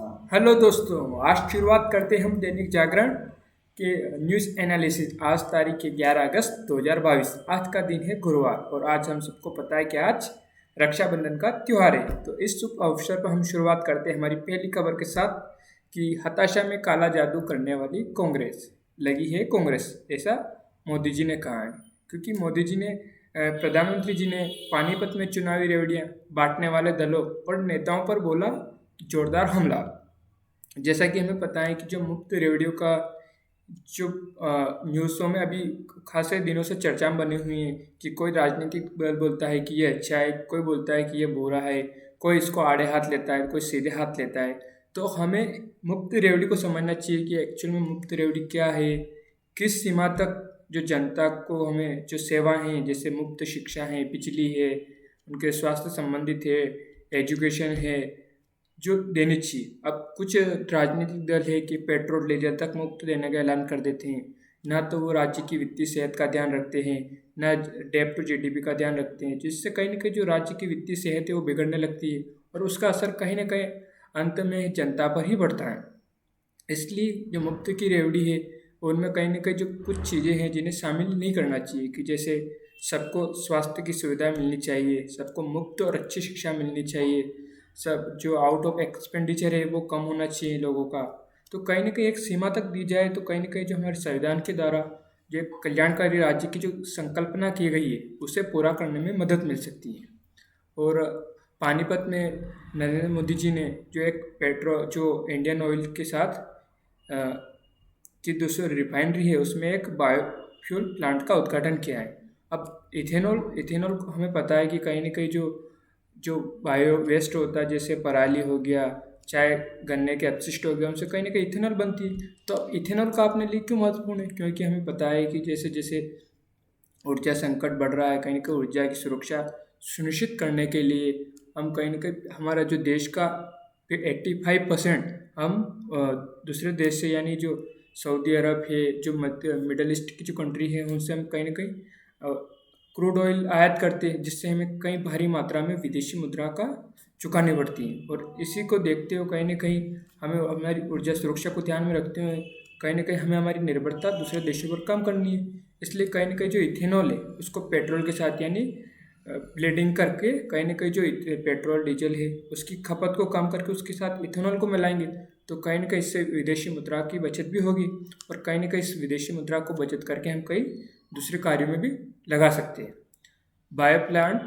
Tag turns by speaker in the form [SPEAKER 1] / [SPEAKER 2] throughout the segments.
[SPEAKER 1] Hello दोस्तों, आज शुरुआत करते हैं हम दैनिक जागरण के न्यूज़ एनालिसिस। आज तारीख है 11 अगस्त 2022। आज का दिन है गुरुवार और आज हम सबको पता है कि आज रक्षाबंधन का त्यौहार है। तो इस शुभ अवसर पर हम शुरुआत करते हैं हमारी पहली खबर के साथ कि हताशा में काला जादू करने वाली कांग्रेस लगी है कांग्रेस, ऐसा मोदी जी ने कहा है। क्योंकि मोदी जी ने प्रधानमंत्री जी ने पानीपत में चुनावी रेवड़ियाँ बांटने वाले दलों और नेताओं पर बोला जोरदार हमला। जैसा कि हमें पता है कि जो मुफ्त रेडियो का जो न्यूज़ों में अभी खासे दिनों से चर्चा में बनी हुई है कि कोई राजनीतिक दल बोलता है कि ये अच्छा है, कोई बोलता है कि ये बुरा है, कोई इसको आड़े हाथ लेता है, कोई सीधे हाथ लेता है। तो हमें मुफ्त रेवड़ी को समझना चाहिए कि एक्चुअल में मुफ्त रेवड़ी क्या है, किस सीमा तक जो जनता को हमें जो सेवा हैं जैसे मुफ्त शिक्षा है, बिजली है, उनके स्वास्थ्य संबंधित है, एजुकेशन है, जो देनी चाहिए। अब कुछ राजनीतिक दल है कि पेट्रोल डीजल तक मुफ्त देने का ऐलान कर देते हैं। ना तो वो राज्य की वित्तीय सेहत का ध्यान रखते हैं, ना डेब्ट टू जीडीपी का ध्यान रखते हैं, जिससे कहीं ना कहीं जो राज्य की वित्तीय सेहत है वो बिगड़ने लगती है और उसका असर कहीं ना कहीं अंत में जनता पर ही पड़ता है। इसलिए जो मुफ्त की रेवड़ी है उनमें कहीं ना कहीं जो कुछ चीज़ें हैं जिन्हें शामिल नहीं करना चाहिए, कि जैसे सबको स्वास्थ्य की सुविधा मिलनी चाहिए, सबको मुफ्त और अच्छी शिक्षा मिलनी चाहिए, सब जो आउट ऑफ एक्सपेंडिचर है वो कम होना चाहिए लोगों का। तो कहीं ना कहीं एक सीमा तक दी जाए तो कहीं ना कहीं जो हमारे संविधान के द्वारा जो एक कल्याणकारी राज्य की जो संकल्पना की गई है उसे पूरा करने में मदद मिल सकती है। और पानीपत में नरेंद्र मोदी जी ने जो एक पेट्रोल जो इंडियन ऑयल के साथ की दूसरी रिफाइनरी है उसमें एक बायोफ्यूल प्लांट का उद्घाटन किया है। अब इथेनॉल इथेनॉल को हमें पता है कि कहीं ना कहीं जो जो बायो वेस्ट होता है जैसे पराली हो गया, चाहे गन्ने के अपशिष्ट हो गया, उनसे कहीं ना कहीं इथेनॉल बनती है। तो अब इथेनॉल का अपने लिए क्यों महत्वपूर्ण है? क्योंकि हमें पता है कि जैसे जैसे ऊर्जा संकट बढ़ रहा है, कहीं ना कहीं ऊर्जा की सुरक्षा सुनिश्चित करने के लिए हम कहीं ना कहीं हमारा जो देश का 85% हम दूसरे देश से यानी जो सऊदी अरब है, जो मध्य मिडल ईस्ट की जो कंट्री है उनसे हम कहीं ना कहीं क्रूड ऑयल आयात करते हैं, जिससे हमें कई भारी मात्रा में विदेशी मुद्रा का चुकानी पड़ती है। और इसी को देखते हुए कहीं ना कहीं हमें हमारी ऊर्जा सुरक्षा को ध्यान में रखते हुए कहीं ना कहीं हमें हमारी निर्भरता दूसरे देशों पर कम करनी है। इसलिए कहीं ना कहीं जो इथेनॉल है उसको पेट्रोल के साथ यानी ब्लेंडिंग करके कहीं ना कहीं जो पेट्रोल डीजल है उसकी खपत को कम करके उसके साथ इथेनॉल को मिलाएंगे तो कहीं ना कहीं इससे विदेशी मुद्रा की बचत भी होगी और कहीं ना कहीं इस विदेशी मुद्रा को बचत करके हम कई दूसरे कार्यों में भी लगा सकते हैं। बायो प्लांट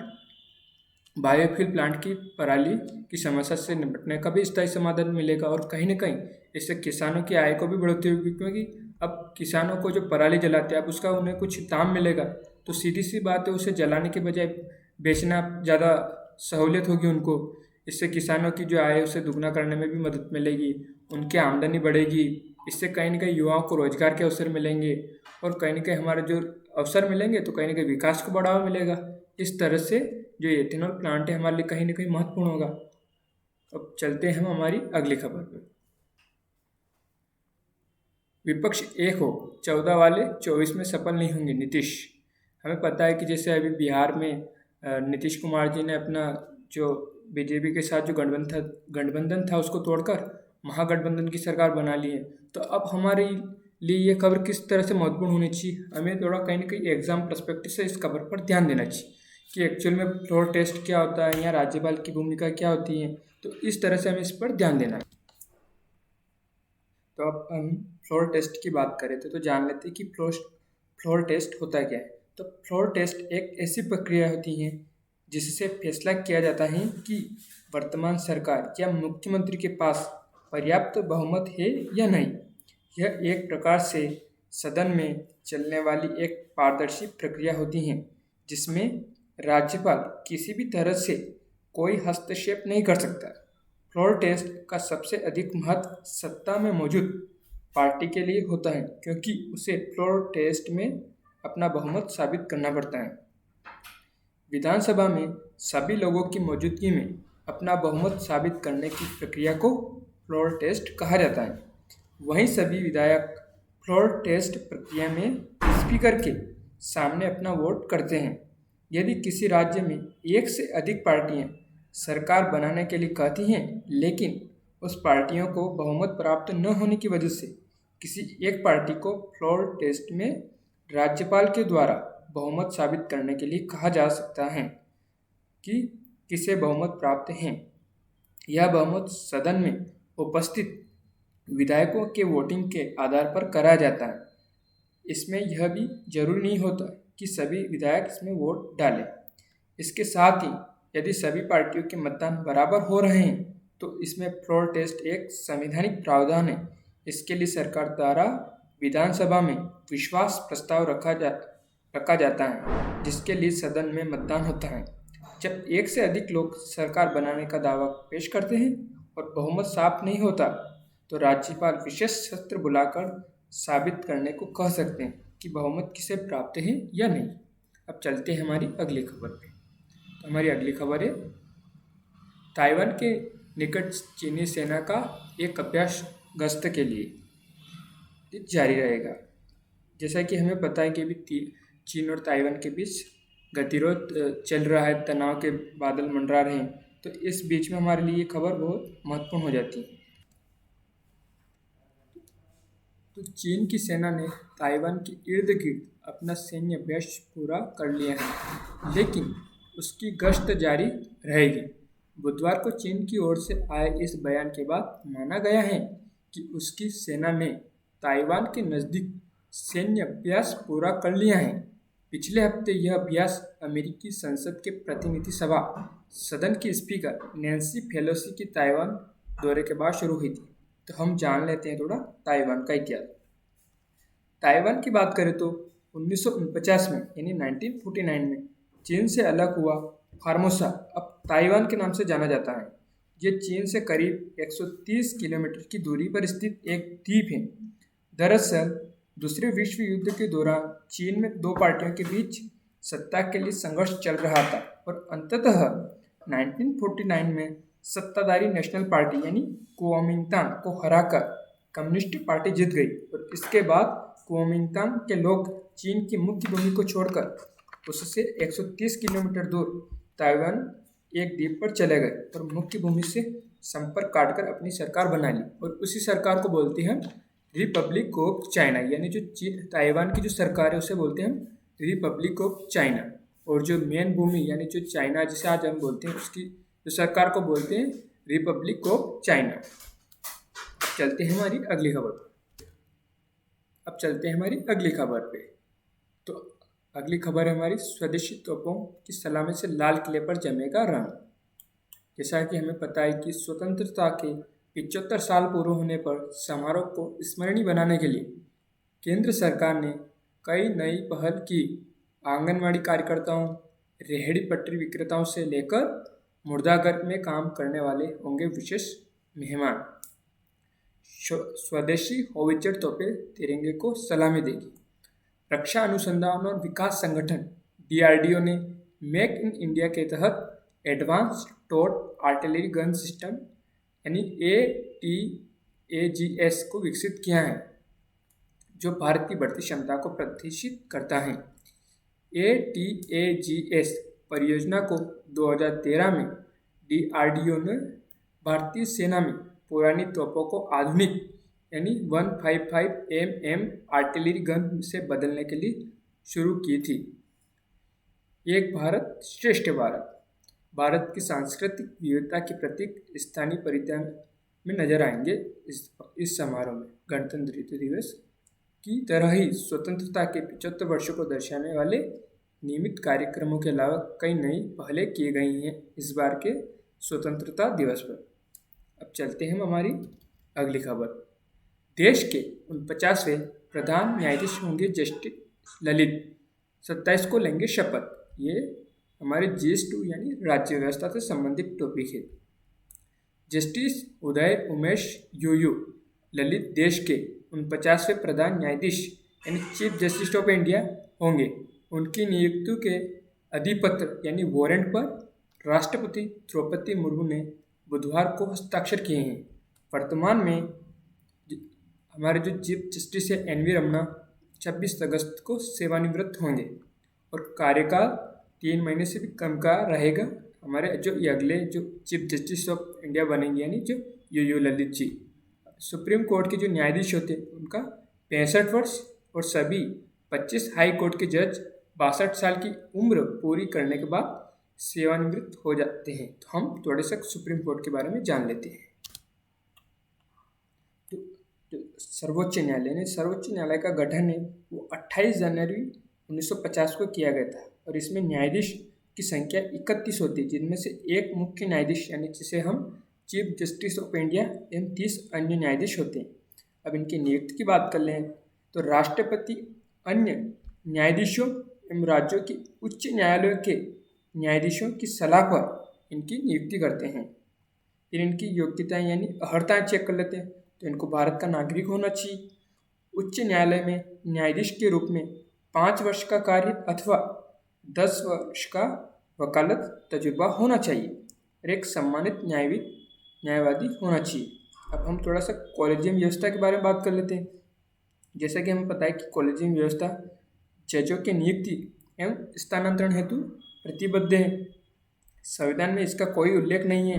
[SPEAKER 1] बायोफ्यूल प्लांट की पराली की समस्या से निपटने का भी स्थायी समाधान मिलेगा और कहीं ना कहीं इससे किसानों की आय को भी बढ़ोतरी होगी, क्योंकि अब किसानों को जो पराली जलाते हैं अब उसका उन्हें कुछ दाम मिलेगा। तो सीधी सी बात है, उसे जलाने के बजाय बेचना ज़्यादा सहूलियत होगी उनको। इससे किसानों की जो आय है उसे दुगना करने में भी मदद मिलेगी, उनकी आमदनी बढ़ेगी। इससे कहीं ना कहीं युवाओं को रोजगार के अवसर मिलेंगे और कहीं ना कहीं हमारे जो अवसर मिलेंगे तो कहीं ना कहीं विकास को बढ़ावा मिलेगा। इस तरह से जो एथेनॉल प्लांट है हमारे लिए कहीं ना कहीं महत्वपूर्ण होगा। अब चलते हैं हम हमारी अगली खबर पर। विपक्ष एक हो, 14 वाले 24 में सफल नहीं होंगे नीतीश। हमें पता है कि जैसे अभी बिहार में नीतीश कुमार जी ने अपना जो बीजेपी के साथ जो गठबंधन था उसको तोड़कर महागठबंधन की सरकार बना ली है। तो अब हमारे लिए ये खबर किस तरह से महत्वपूर्ण होनी चाहिए, हमें थोड़ा कहीं ना कहीं एग्जाम पर्सपेक्टिव से इस खबर पर ध्यान देना चाहिए कि एक्चुअल में फ्लोर टेस्ट क्या होता है या राज्यपाल की भूमिका क्या होती है। तो इस तरह से हमें इस पर ध्यान देना है। तो अब हम फ्लोर टेस्ट की बात करें तो जान लेते हैं कि फ्लोर टेस्ट होता क्या है। तो फ्लोर टेस्ट एक ऐसी प्रक्रिया होती है जिससे फैसला किया जाता है कि वर्तमान सरकार या मुख्यमंत्री के पास पर्याप्त बहुमत है या नहीं। यह एक प्रकार से सदन में चलने वाली एक पारदर्शी प्रक्रिया होती है जिसमें राज्यपाल किसी भी तरह से कोई हस्तक्षेप नहीं कर सकता। फ्लोर टेस्ट का सबसे अधिक महत्व सत्ता में मौजूद पार्टी के लिए होता है, क्योंकि उसे फ्लोर टेस्ट में अपना बहुमत साबित करना पड़ता है। विधानसभा में सभी लोगों की मौजूदगी में अपना बहुमत साबित करने की प्रक्रिया को फ्लोर टेस्ट कहा जाता है। वहीं सभी विधायक फ्लोर टेस्ट प्रक्रिया में स्पीकर के सामने अपना वोट करते हैं। यदि किसी राज्य में एक से अधिक पार्टियां सरकार बनाने के लिए कहती हैं लेकिन उस पार्टियों को बहुमत प्राप्त न होने की वजह से किसी एक पार्टी को फ्लोर टेस्ट में राज्यपाल के द्वारा बहुमत साबित करने के लिए कहा जा सकता है कि किसे बहुमत प्राप्त है। यह बहुमत सदन में उपस्थित विधायकों के वोटिंग के आधार पर कराया जाता है। इसमें यह भी जरूरी नहीं होता कि सभी विधायक इसमें वोट डालें। इसके साथ ही यदि सभी पार्टियों के मतदान बराबर हो रहे हैं तो इसमें फ्लोर टेस्ट एक संवैधानिक प्रावधान है। इसके लिए सरकार द्वारा विधानसभा में विश्वास प्रस्ताव रखा जाता है, जिसके लिए सदन में मतदान होता है। जब एक से अधिक लोग सरकार बनाने का दावा पेश करते हैं और बहुमत साफ नहीं होता तो राज्यपाल विशेष सत्र बुलाकर साबित करने को कह सकते हैं कि बहुमत किसे प्राप्त है या नहीं। अब चलते हैं हमारी अगली खबर पे। तो हमारी अगली खबर है ताइवान के निकट चीनी सेना का एक अभ्यास गश्त के लिए जारी रहेगा। जैसा कि हमें पता है कि अभी चीन और ताइवान के बीच गतिरोध चल रहा है, तनाव के बादल मंडरा रहे हैं, तो इस बीच में हमारे लिए ये खबर बहुत महत्वपूर्ण हो जाती है। तो चीन की सेना ने ताइवान के इर्द गिर्द अपना सैन्य अभ्यास पूरा कर लिया है, लेकिन उसकी गश्त जारी रहेगी। बुधवार को चीन की ओर से आए इस बयान के बाद माना गया है कि उसकी सेना ने ताइवान के नज़दीक सैन्य अभ्यास पूरा कर लिया है। पिछले हफ्ते यह अभ्यास अमेरिकी संसद के प्रतिनिधि सभा सदन की स्पीकर नैन्सी पेलोसी की ताइवान दौरे के बाद शुरू हुई थी। तो हम जान लेते हैं थोड़ा ताइवान का इतिहास। ताइवान की बात करें तो 1949 में यानी 1949 में चीन से अलग हुआ फार्मोसा अब ताइवान के नाम से जाना जाता है। ये चीन से करीब 130 किलोमीटर की दूरी पर स्थित एक द्वीप है। दरअसल दूसरे विश्व युद्ध के दौरान चीन में दो पार्टियों के बीच सत्ता के लिए संघर्ष चल रहा था और अंततः 1949 में सत्ताधारी नेशनल पार्टी यानी कुओमिंतान को हराकर कम्युनिस्ट पार्टी जीत गई और इसके बाद कुओमिंतान के लोग चीन की मुख्य भूमि को छोड़कर उससे 130 किलोमीटर दूर ताइवान एक द्वीप पर चले गए और मुख्य भूमि से संपर्क काटकर अपनी सरकार बना ली और उसी सरकार को बोलते हैं रिपब्लिक ऑफ चाइना। यानी जो ताइवान की जो सरकार है उसे बोलते हैं रिपब्लिक ऑफ चाइना, और जो मेन भूमि यानी जो चाइना जिसे आज हम बोलते हैं उसकी जो सरकार को बोलते हैं रिपब्लिक ऑफ चाइना। चलते हैं हमारी अगली खबर पर। अब चलते हैं हमारी अगली खबर पे। तो अगली खबर है हमारी स्वदेशी तोपों की सलामी से लाल किले पर जमेगा रंग। जैसा कि हमें पता है कि स्वतंत्रता के 75 साल पूरे होने पर समारोह को स्मरणीय बनाने के लिए केंद्र सरकार ने कई नई पहल की। आंगनवाड़ी कार्यकर्ताओं, रेहड़ी पटरी विक्रेताओं से लेकर मुर्दाघर में काम करने वाले होंगे विशेष मेहमान। स्वदेशी होवित्जर तोपें तिरंगे को सलामी देगी। रक्षा अनुसंधान और विकास संगठन DRDO ने मेक इन इंडिया के तहत advance tort artillery gun system यानी ATAGS को विकसित किया है, जो भारत की बढ़ती क्षमता को प्रदर्शित करता है। ATAGS परियोजना को 2013 में DRDO ने भारतीय सेना में पुरानी तोपों को आधुनिक यानी 155 mm आर्टिलरी गन से बदलने के लिए शुरू की थी। एक भारत श्रेष्ठ भारत भारत की सांस्कृतिक विविधता के प्रतीक स्थानीय परिधान में नजर आएंगे। इस समारोह में गणतंत्र दिवस की तरह ही स्वतंत्रता के 75 वर्षों को दर्शाने वाले नियमित कार्यक्रमों के अलावा कई नई पहलें की गई हैं इस बार के स्वतंत्रता दिवस पर। अब चलते हैं हमारी अगली खबर। देश के 49वें प्रधान न्यायाधीश होंगे जस्टिस ललित 27 को लेंगे शपथ। ये हमारे GS2 यानी राज्य व्यवस्था से संबंधित टॉपिक है। जस्टिस उदय उमेश यूयू ललित देश के 49वें प्रधान न्यायाधीश यानी चीफ जस्टिस ऑफ इंडिया होंगे। उनकी नियुक्ति के अधिपत्र यानी वारंट पर राष्ट्रपति द्रौपदी मुर्मू ने बुधवार को हस्ताक्षर किए हैं। वर्तमान में हमारे जो चीफ जस्टिस है NV रमना 26 अगस्त को सेवानिवृत्त होंगे और कार्यकाल 3 महीने से भी कम का रहेगा। हमारे जो ये अगले जो चीफ जस्टिस ऑफ इंडिया बनेंगे, यानी जो U Lalit ji, supreme court के जो न्यायाधीश होते हैं उनका 65 वर्ष, और सभी 25 हाई कोर्ट के जज 62 साल की उम्र पूरी करने के बाद सेवानिवृत्त हो जाते हैं। तो हम थोड़े से सुप्रीम कोर्ट के बारे में जान लेते हैं। जो सर्वोच्च न्यायालय ने सर्वोच्च न्यायालय का गठन है वो 28 जनवरी 1950 को किया गया था, और इसमें न्यायाधीश की संख्या 31 होती है, जिनमें से एक मुख्य न्यायाधीश यानी जिसे हम चीफ जस्टिस ऑफ इंडिया एवं 30 अन्य न्यायाधीश होते हैं। अब इनकी नियुक्ति की बात कर लें तो राष्ट्रपति अन्य न्यायाधीशों एवं राज्यों के उच्च न्यायालयों के न्यायाधीशों की सलाह पर इनकी नियुक्ति करते हैं। फिर इनकी योग्यताएं यानी अर्हताएं चेक कर लेते हैं। तो इनको भारत का नागरिक होना चाहिए, उच्च न्यायालय में न्यायाधीश के रूप में 5 वर्ष का कार्य अथवा 10 वर्ष का वकालत तजुर्बा होना चाहिए, और एक सम्मानित न्यायवादी होना चाहिए। अब हम थोड़ा सा कॉलेजियम व्यवस्था के बारे में बात कर लेते हैं। जैसा कि हमें पता है कि कॉलेजियम व्यवस्था जजों के नियुक्ति एवं स्थानांतरण हेतु प्रतिबद्ध है। संविधान में इसका कोई उल्लेख नहीं है।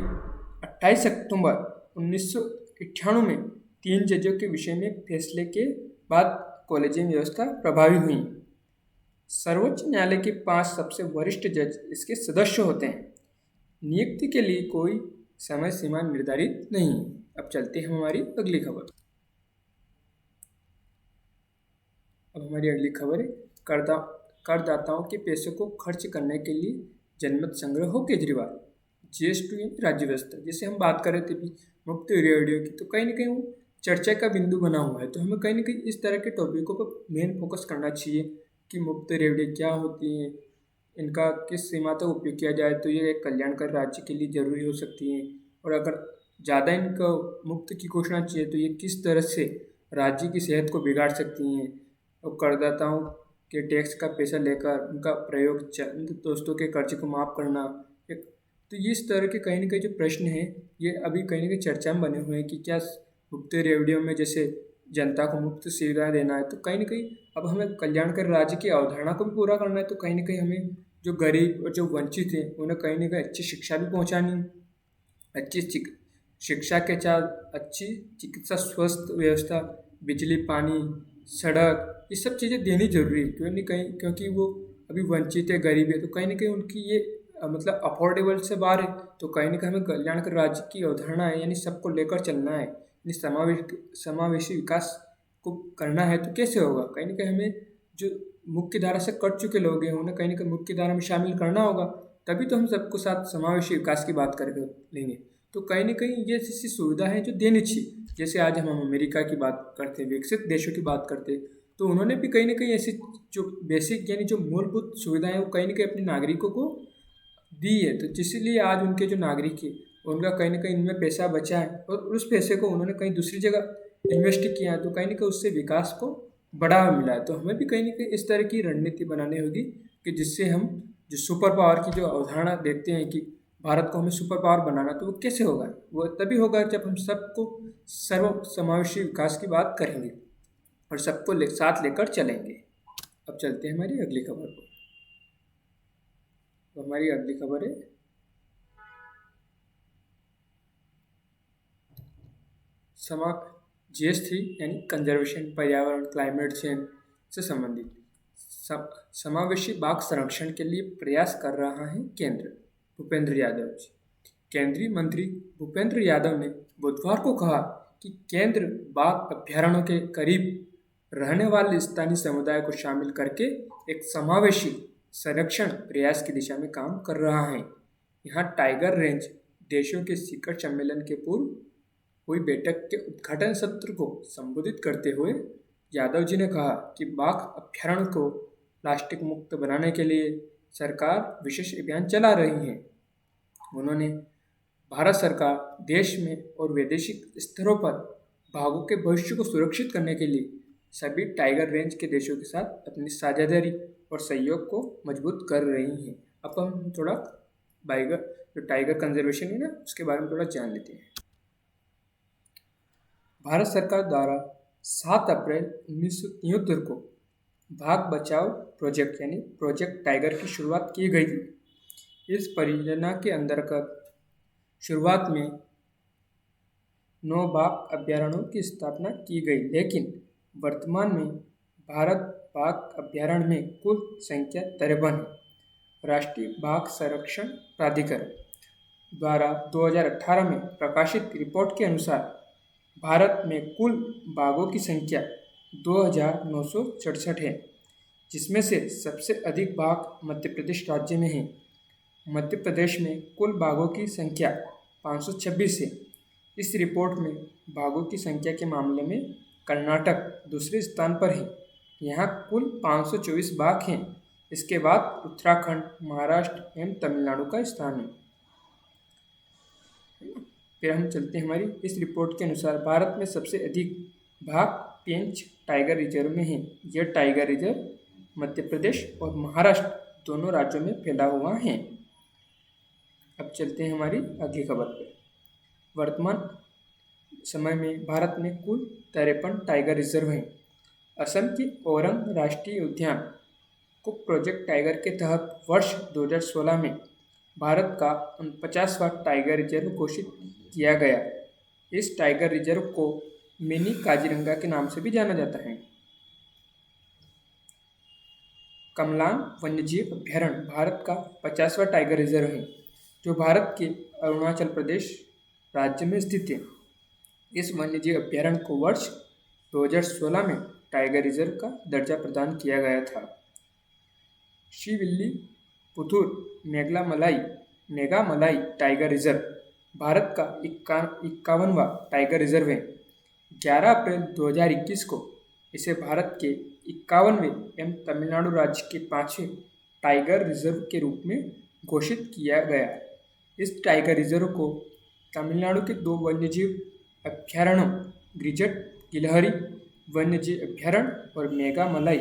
[SPEAKER 1] 28 अक्टूबर 1998 में 3 जजों के विषय में फैसले के बाद कॉलेजियम व्यवस्था प्रभावी हुई। सर्वोच्च न्यायालय के 5 सबसे वरिष्ठ जज इसके सदस्य होते हैं। नियुक्ति के लिए कोई समय सीमा निर्धारित नहीं है। अब चलते हैं हमारी अगली खबर। अब हमारी अगली खबर है करदाताओं के पैसे को खर्च करने के लिए जनमत संग्रह हो केजरीवाल। GS2 राज्य व्यवस्था, जैसे हम बात कर रहे थे भी मुफ्त रेडियो की, तो कहीं ना कहीं वो चर्चा का बिंदु बना हुआ है। तो हमें कहीं ना कहीं इस तरह के टॉपिकों पर मेन फोकस करना चाहिए कि मुफ्त रेडियो क्या होती हैं, इनका किस सीमा तक उपयोग किया जाए तो ये एक कल्याणकारी राज्य के लिए जरूरी हो सकती हैं, और अगर ज़्यादा इनका मुफ्त की घोषणा चाहिए तो ये किस तरह से राज्य की सेहत को बिगाड़ सकती हैं। और करदाताओं के टैक्स का पैसा लेकर उनका प्रयोग चंद दोस्तों के कर्ज को माफ़ करना, तो ये इस तरह के कहीं ना कहीं जो प्रश्न हैं ये अभी कहीं ना कहीं चर्चा में बने हुए हैं कि क्या मुफ्त रेडियो में जैसे जनता को मुफ्त सुविधा देना है, तो कहीं ना कहीं अब हमें कल्याणकारी राज्य की अवधारणा को भी पूरा करना है। तो कहीं ना कहीं हमें जो गरीब और जो वंचित हैं उन्हें कहीं ना कहीं अच्छी शिक्षा भी पहुंचानी, अच्छी शिक्षा के साथ अच्छी चिकित्सा, स्वस्थ व्यवस्था, बिजली, पानी, सड़क, ये सब चीज़ें देनी जरूरी है। क्यों नहीं कहीं, क्योंकि वो अभी वंचित है, गरीब है, तो कहीं ना कहीं उनकी ये मतलब अफोर्डेबल से बाहर है। तो कहीं ना कहीं हमें कल्याणकारी राज्य की अवधारणा है, यानी सबको लेकर चलना है, यानी समावेशी विकास को करना है। तो कैसे होगा, कहीं ना कहीं हमें जो मुख्य धारा से कट चुके लोग हैं उन्हें कहीं ना कहीं मुख्य धारा में शामिल करना होगा, तभी तो हम सबको साथ समावेशी विकास की बात करके लेंगे। तो कहीं ना कहीं ये ऐसी सुविधा है जो देनी चाहिए। जैसे आज हम अमेरिका की बात करते हैं, विकसित देशों की बात करते हैं, तो उन्होंने भी कहीं ना कहीं ऐसी जो बेसिक यानी जो मूलभूत सुविधाएं हैं वो कहीं ना कहीं अपने नागरिकों को दी है। तो इसीलिए आज उनके जो नागरिक है उनका कहीं ना कहीं इनमें पैसा बचा है, और उस पैसे को उन्होंने कहीं दूसरी जगह इन्वेस्ट किया है, तो कहीं ना कहीं उससे विकास को बढ़ावा मिला है। तो हमें भी कहीं ना कहीं इस तरह की रणनीति बनानी होगी कि जिससे हम जो सुपर पावर की जो अवधारणा देखते हैं कि भारत को हमें सुपर पावर बनाना, तो वो कैसे होगा, वो तभी होगा जब हम सबको सर्व समावेशी विकास की बात करेंगे और सबको साथ लेकर चलेंगे। अब चलते हैं हमारी अगली खबर पर। तो हमारी अगली खबर है GS3 यानी कंजर्वेशन, पर्यावरण, क्लाइमेट चेंज से संबंधित समावेशी बाघ संरक्षण के लिए प्रयास कर रहा है केंद्र। भूपेंद्र यादव जी, केंद्रीय मंत्री भूपेंद्र यादव ने बुधवार को कहा कि केंद्र बाघ अभ्यारण्यों के करीब रहने वाले स्थानीय समुदाय को शामिल करके एक समावेशी संरक्षण प्रयास की दिशा में काम कर रहा है। यहाँ टाइगर रेंज देशों के शिखर सम्मेलन के पूर्व हुई बैठक के उद्घाटन सत्र को संबोधित करते हुए यादव जी ने कहा कि बाघ अभ्यारण्य को प्लास्टिक मुक्त बनाने के लिए सरकार विशेष अभियान चला रही है। उन्होंने भारत सरकार देश में और वैदेशिक स्तरों पर बाघों के भविष्य को सुरक्षित करने के लिए सभी टाइगर रेंज के देशों के साथ अपनी साझेदारी और सहयोग को मजबूत कर रही हैं। अब हम थोड़ा टाइगर कंजर्वेशन है ना, उसके बारे में थोड़ा जान लेते हैं। भारत सरकार द्वारा 7 अप्रैल 1973 को बाघ बचाओ प्रोजेक्ट यानी प्रोजेक्ट टाइगर की शुरुआत की गई थी। इस परियोजना के अंतर्गत शुरुआत में 9 बाघ अभयारण्यों की स्थापना की गई, लेकिन वर्तमान में भारत बाघ अभयारण्य में कुल संख्या 53 है। राष्ट्रीय बाघ संरक्षण प्राधिकरण द्वारा 2018 में प्रकाशित रिपोर्ट के अनुसार भारत में कुल बाघों की संख्या 2,967 है, जिसमें से सबसे अधिक बाघ मध्य प्रदेश राज्य में है। मध्य प्रदेश में कुल बाघों की संख्या 526 है। इस रिपोर्ट में बाघों की संख्या के मामले में कर्नाटक दूसरे स्थान पर है, यहाँ कुल 524 बाघ हैं। इसके बाद उत्तराखंड, महाराष्ट्र एवं तमिलनाडु का स्थान है। फिर हम चलते हैं हमारी इस रिपोर्ट के अनुसार भारत में सबसे अधिक बाघ पेंच टाइगर रिजर्व में है। यह टाइगर रिजर्व मध्य प्रदेश और महाराष्ट्र दोनों राज्यों में फैला हुआ है। अब चलते हैं हमारी अगली खबर पर। वर्तमान समय में भारत में कुल 53 टाइगर रिजर्व हैं। असम के औरंग राष्ट्रीय उद्यान को प्रोजेक्ट टाइगर के तहत वर्ष 2016 में भारत का 49वां टाइगर रिजर्व घोषित किया गया। इस टाइगर रिजर्व को मिनी काजीरंगा के नाम से भी जाना जाता है। कमलान वन्यजीव अभयारण्य भारत का 50वां टाइगर रिजर्व है, जो भारत के अरुणाचल प्रदेश राज्य में स्थित है। इस वन्यजीव अभयारण्य को वर्ष 2016 में टाइगर रिजर्व का दर्जा प्रदान किया गया था। श्रीविल्ली पुथुर मेघामलाई टाइगर रिजर्व भारत का 51वां टाइगर रिजर्व है। 11 अप्रैल 2021 को इसे भारत के 51वें एवं तमिलनाडु राज्य के 5वें टाइगर रिजर्व के रूप में घोषित किया गया। इस टाइगर रिजर्व को तमिलनाडु के 2 वन्यजीव अभयारण्यों गिरिजट गिलहरी वन्यजीव अभयारण्य और मेघामलाई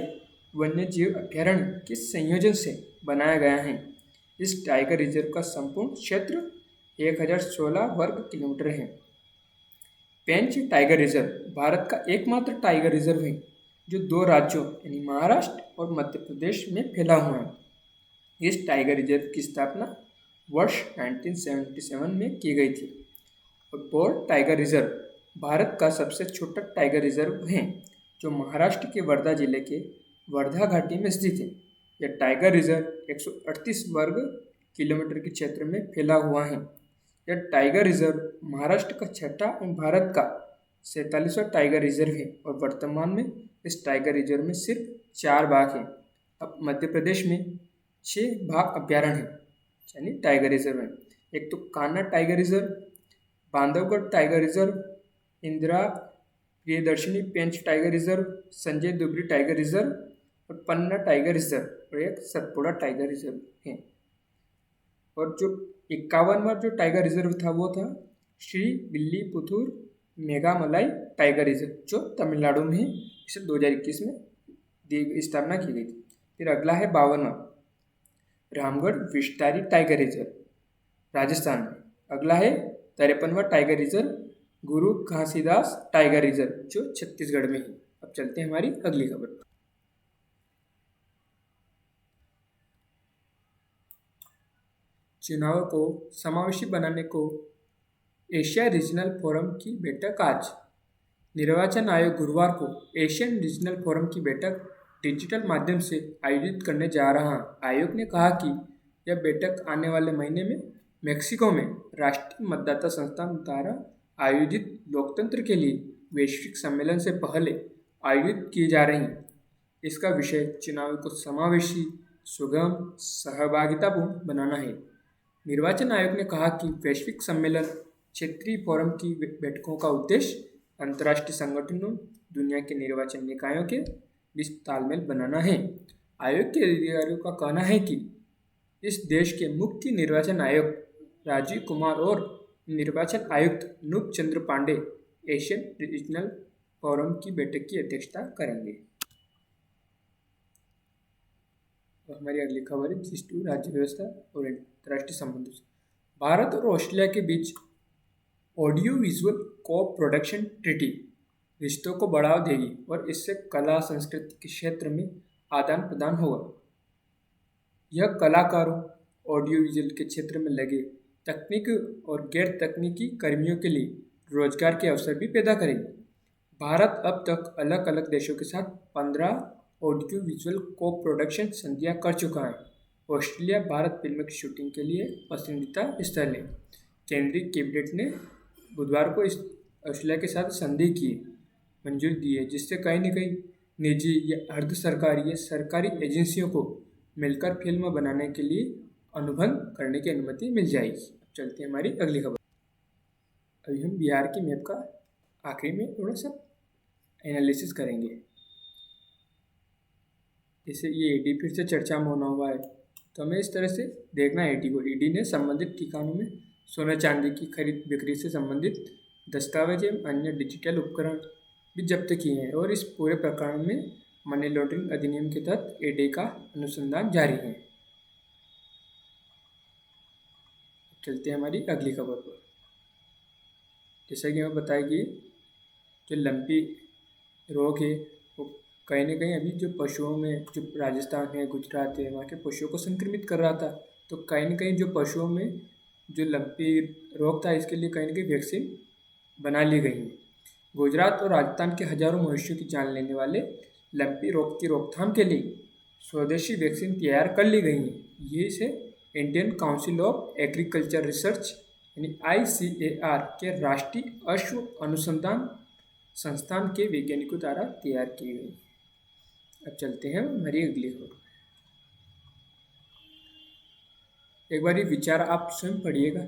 [SPEAKER 1] वन्यजीव अभयारण्य के संयोजन से बनाया गया है। इस टाइगर रिजर्व का संपूर्ण क्षेत्र 1016 वर्ग किलोमीटर है। पेंच टाइगर रिजर्व भारत का एकमात्र टाइगर रिजर्व है जो 2 राज्यों यानी महाराष्ट्र और मध्य प्रदेश में फैला हुआ है। इस टाइगर रिजर्व की स्थापना वर्ष 1977 में की गई थी। और बोर टाइगर रिजर्व भारत का सबसे छोटा टाइगर रिजर्व है, जो महाराष्ट्र के वर्धा जिले के वर्धा घाटी में स्थित है। यह टाइगर रिजर्व 138 वर्ग किलोमीटर के क्षेत्र में फैला हुआ है। यह टाइगर रिजर्व महाराष्ट्र का छठा और भारत का 47वां टाइगर रिजर्व है और वर्तमान में इस टाइगर रिजर्व में सिर्फ 4 बाघ हैं। अब मध्य प्रदेश में 6 बाघ अभयारण्य हैं, यानी टाइगर रिजर्व है। एक तो Kanha tiger reserve, Bandhavgarh tiger reserve, Indira Priyadarshini Pench tiger reserve, Sanjay Dubri tiger reserve और पन्ना टाइगर रिजर्व और एक सतपुड़ा टाइगर रिजर्व है। और जो 51वां जो टाइगर रिजर्व था वो था श्री विल्ली पुथुर मेघामलाई टाइगर रिजर्व, जो तमिलनाडु में है। इसे 2021 में स्थापना की गई थी। फिर अगला है 52वां रामगढ़ विस्तारी टाइगर रिजर्व राजस्थान में। अगला है 53वां टाइगर रिजर्व गुरु घासीदास टाइगर रिजर्व, जो छत्तीसगढ़ में है। अब चलते हैं हमारी अगली खबर पर। चुनाव को समावेशी बनाने को एशिया रीजनल फोरम की बैठक आज। निर्वाचन आयोग गुरुवार को एशियन रीजनल फोरम की बैठक डिजिटल माध्यम से आयोजित करने जा रहा है। आयोग ने कहा कि यह बैठक आने वाले महीने में मेक्सिको में राष्ट्रीय मतदाता संस्थान द्वारा आयोजित लोकतंत्र के लिए वैश्विक सम्मेलन से पहले आयोजित की जा रही है। इसका विषय चुनाव को समावेशी, सुगम, सहभागितापूर्ण बनाना है। निर्वाचन आयोग ने कहा कि वैश्विक सम्मेलन क्षेत्रीय फोरम की बैठकों का उद्देश्य अंतर्राष्ट्रीय संगठनों, दुनिया के निर्वाचन निकायों के बीच तालमेल बनाना है। आयोग के अधिकारियों का कहना है कि इस देश के मुख्य निर्वाचन आयुक्त राजीव कुमार और निर्वाचन आयुक्त नूप चंद्र पांडे एशियन रीजनल फोरम की बैठक की अध्यक्षता करेंगे। और हमारी अगली खबर है G2 राज्य व्यवस्था और अंतर्राष्ट्रीय संबंधों से। भारत और ऑस्ट्रेलिया के बीच ऑडियो विजुअल को प्रोडक्शन ट्रीटी रिश्तों को बढ़ावा देगी और इससे कला संस्कृति के क्षेत्र में आदान प्रदान होगा। यह कलाकारों, ऑडियो विजुअल के क्षेत्र में लगे तकनीक और गैर तकनीकी कर्मियों के लिए रोजगार के अवसर भी पैदा करेगी। भारत अब तक अलग अलग देशों के साथ 15 ऑडियो विजुअल को प्रोडक्शन संधियां कर चुका है। ऑस्ट्रेलिया भारत फिल्म की शूटिंग के लिए पसंदीदा स्थल है। केंद्रीय कैबिनेट ने बुधवार को इस ऑस्ट्रेलिया के साथ संधि की मंजूरी दी है, जिससे कहीं न कहीं निजी या अर्ध सरकारी या सरकारी एजेंसियों को मिलकर फिल्म बनाने के लिए अनुबंध करने की अनुमति मिल जाएगी। अब चलते हैं हमारी अगली खबर। अभी हम बिहार की मैप का आखिरी में थोड़ा सा एनालिसिस करेंगे। जैसे ये ईडी फिर से चर्चा में होना हुआ है, तो हमें इस तरह से देखना है ईडी को। ईडी ने संबंधित ठिकानों में सोना चांदी की खरीद बिक्री से संबंधित दस्तावेज एवं अन्य डिजिटल उपकरण भी जब्त किए हैं और इस पूरे प्रकरण में मनी लॉन्ड्रिंग अधिनियम के तहत ईडी का अनुसंधान जारी है। चलते हैं हमारी अगली खबर पर। जैसा कि हमें बताया कि जो लंपी रोग है वो कहीं ना कहीं अभी जो पशुओं में, जो राजस्थान है, गुजरात है, वहाँ के पशुओं को संक्रमित कर रहा था। तो कहीं ना कहीं जो पशुओं में जो लंपी रोग था, इसके लिए कहीं ना कहीं वैक्सीन बना ली गई है। गुजरात और राजस्थान के हजारों मनुष्यों की जान लेने वाले लंपी रोग की रोकथाम के लिए स्वदेशी वैक्सीन तैयार कर ली गई है। ये से Indian council of agriculture research यानी ICAR के राष्ट्रीय अश्व अनुसंधान संस्थान के वैज्ञानिकों द्वारा तैयार की गई। अब चलते हैं हमारी अगली खबर। एक बार ये विचार आप स्वयं पढ़िएगा।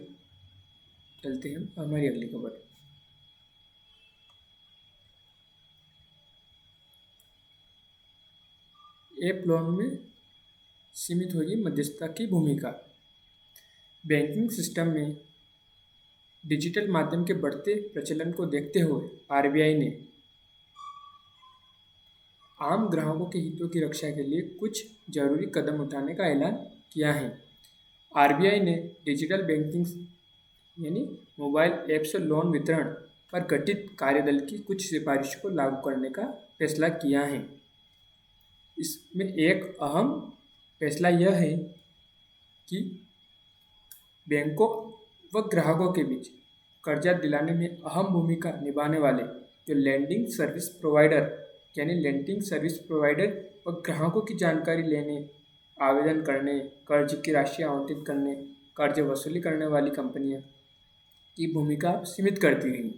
[SPEAKER 1] चलते हैं हमारी अगली खबर। ऐप लोन में सीमित होगी मध्यस्थता की भूमिका। बैंकिंग सिस्टम में डिजिटल माध्यम के बढ़ते प्रचलन को देखते हुए RBI ने आम ग्राहकों के हितों की रक्षा के लिए कुछ जरूरी कदम उठाने का ऐलान किया है। RBI ने डिजिटल बैंकिंग यानी मोबाइल ऐप से लोन वितरण पर गठित कार्यदल की कुछ सिफारिशों को लागू करने का फैसला किया है। इसमें एक अहम फैसला यह है कि बैंकों व ग्राहकों के बीच कर्जा दिलाने में अहम भूमिका निभाने वाले जो लेंडिंग सर्विस प्रोवाइडर व ग्राहकों की जानकारी लेने, आवेदन करने, कर्ज की राशि आवंटित करने, कर्ज वसूली करने वाली कंपनियां की भूमिका सीमित कर दी गई।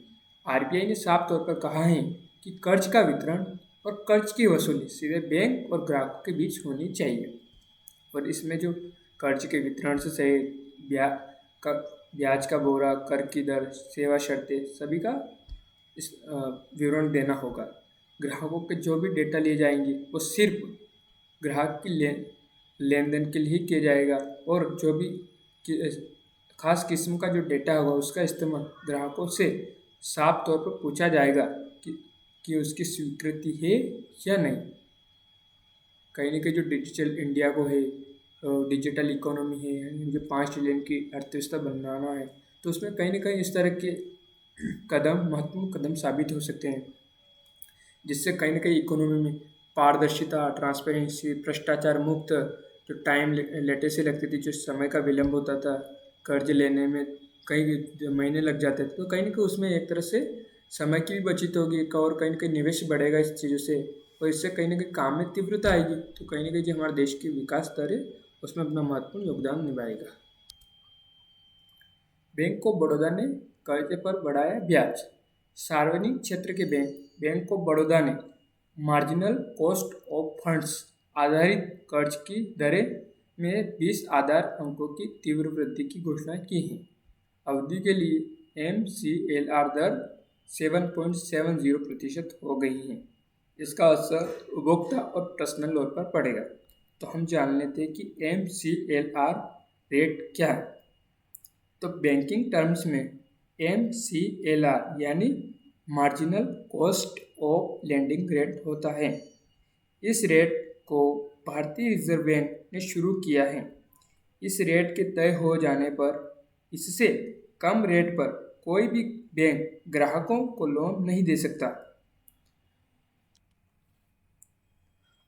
[SPEAKER 1] RBI ने साफ तौर पर कहा है कि कर्ज का वितरण और कर्ज की वसूली सीधे बैंक और ग्राहकों के बीच होनी चाहिए और इसमें जो कर्ज के वितरण से सहित ब्याज का ब्यौरा, कर की दर, सेवा शर्तें सभी का इस विवरण देना होगा। ग्राहकों के जो भी डेटा लिए जाएंगे वो सिर्फ ग्राहक की लेन देन के लिए ही किया जाएगा और जो भी खास किस्म का जो डेटा होगा उसका इस्तेमाल ग्राहकों से साफ तौर पर पूछा जाएगा कि उसकी स्वीकृति है या नहीं। कहीं ना कहीं जो डिजिटल इंडिया को है, डिजिटल इकोनॉमी है, जो 5 ट्रिलियन की अर्थव्यवस्था बनाना है, तो उसमें कहीं ना कहीं इस तरह के महत्वपूर्ण कदम साबित हो सकते हैं, जिससे कहीं ना कहीं इकोनॉमी में पारदर्शिता, ट्रांसपेरेंसी, भ्रष्टाचार मुक्त, जो टाइम लेटेसी लगती थी, जो समय का विलम्ब होता था, कर्ज लेने में कई महीने लग जाते थे, तो कहीं ना कहीं उसमें एक तरह से समय की भी बचत होगी और कहीं ना कहीं निवेश बढ़ेगा इस चीज़ों से और इससे कहीं ना कहीं काम में तीव्रता आएगी। तो कहीं ना कहीं जो हमारे देश की विकास दर है उसमें अपना महत्वपूर्ण योगदान निभाएगा। बैंक ऑफ बड़ौदा ने कर्ज पर बढ़ाया ब्याज। सार्वजनिक क्षेत्र के बैंक ऑफ बड़ौदा ने मार्जिनल कॉस्ट ऑफ फंड्स आधारित कर्ज की दरें में 20 आधार अंकों की तीव्र वृद्धि की घोषणा की है। अवधि के लिए MCLR दर 7.70% हो गई है। इसका असर उपभोक्ता और पर्सनल लोन पर पड़ेगा। तो हम जान लेते हैं कि MCLR रेट क्या है। तो बैंकिंग टर्म्स में MCLR यानी marginal cost of lending rate होता है। इस रेट को भारतीय रिजर्व बैंक ने शुरू किया है। इस रेट के तय हो जाने पर इससे कम रेट पर कोई भी बैंक ग्राहकों को लोन नहीं दे सकता।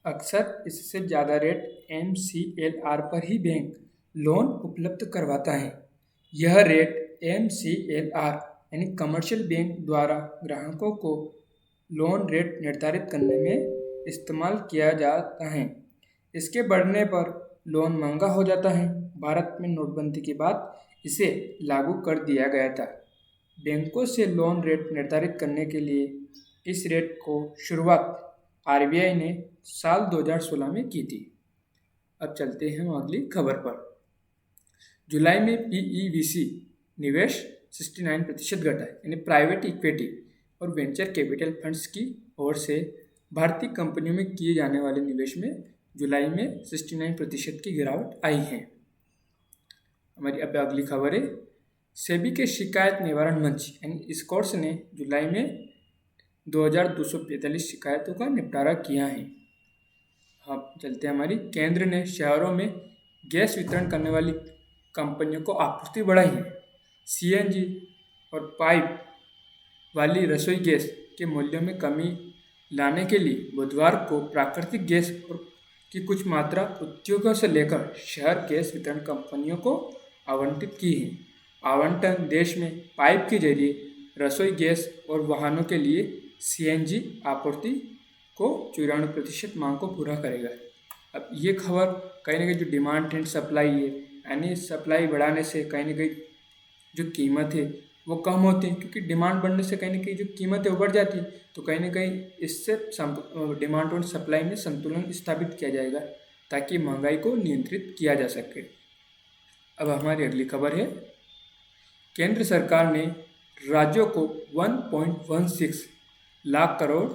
[SPEAKER 1] अक्सर इससे ज़्यादा रेट MCLR पर ही बैंक लोन उपलब्ध करवाता है। यह रेट MCLR यानी कमर्शियल बैंक द्वारा ग्राहकों को लोन रेट निर्धारित करने में इस्तेमाल किया जाता है। इसके बढ़ने पर लोन महंगा हो जाता है। भारत में नोटबंदी के बाद इसे लागू कर दिया गया था। बैंकों से लोन रेट निर्धारित करने के लिए इस रेट को शुरुआत RBI ने साल 2016 में की थी। अब चलते हैं हम अगली खबर पर। जुलाई में PEVC निवेश 69% घटा है, यानी प्राइवेट इक्विटी और वेंचर कैपिटल फंड्स की ओर से भारतीय कंपनियों में किए जाने वाले निवेश में जुलाई में 69% की गिरावट आई है। हमारी अब अगली खबर है, सेबी के शिकायत निवारण मंच यानी स्कॉट्स ने जुलाई में 2245 शिकायतों का निपटारा किया है। अब चलते हैं हमारी, केंद्र ने शहरों में गैस वितरण करने वाली कंपनियों को आपूर्ति बढ़ाई है। CNG और पाइप वाली रसोई गैस के मूल्यों में कमी लाने के लिए बुधवार को प्राकृतिक गैस की कुछ मात्रा उद्योगों से लेकर शहर गैस वितरण कंपनियों को आवंटित की है। आवंटन देश में पाइप के जरिए रसोई गैस और वाहनों के लिए CNG आपूर्ति को 94% मांग को पूरा करेगा। अब ये खबर कहीं ना कहीं जो डिमांड एंड सप्लाई है, यानी सप्लाई बढ़ाने से कहीं ना कहीं जो कीमत है वो कम होती है, क्योंकि डिमांड बढ़ने से कहीं ना कहीं जो कीमत है वो बढ़ जाती है। तो कहीं ना कहीं इससे डिमांड और सप्लाई में संतुलन स्थापित किया जाएगा ताकि महंगाई को नियंत्रित किया जा सके। अब हमारी अगली खबर है, केंद्र सरकार ने राज्यों को 1.16 लाख करोड़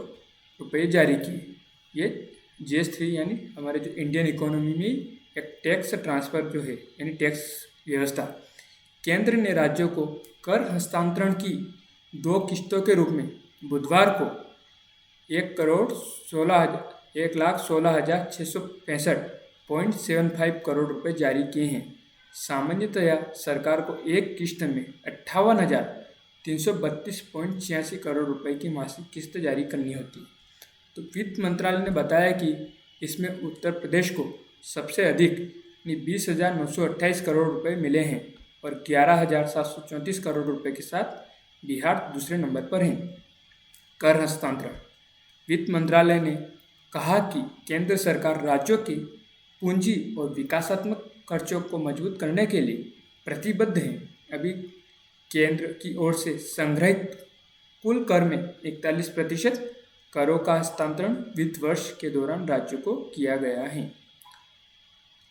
[SPEAKER 1] रुपए जारी किए। ये GS3 यानी हमारे जो इंडियन इकोनॉमी में एक टैक्स ट्रांसफ़र जो है यानी टैक्स व्यवस्था, केंद्र ने राज्यों को कर हस्तांतरण की 2 किस्तों के रूप में बुधवार को 1,16,665.75 करोड़ रुपए जारी किए हैं। सामान्यतया सरकार को एक किस्त में 58,332.86 करोड़ रुपए की मासिक किस्त जारी करनी होती है। तो वित्त मंत्रालय ने बताया कि इसमें उत्तर प्रदेश को सबसे अधिक 20,928 करोड़ रुपए मिले हैं और 11,734 करोड़ रुपए के साथ बिहार दूसरे नंबर पर है। कर हस्तांतरण, वित्त मंत्रालय ने कहा कि केंद्र सरकार राज्यों के पूंजी और विकासात्मक खर्चों को मजबूत करने के लिए प्रतिबद्ध है। अभी केंद्र की ओर से संग्रहित कुल कर में 41% करों का हस्तांतरण वित्त वर्ष के दौरान राज्यों को किया गया है।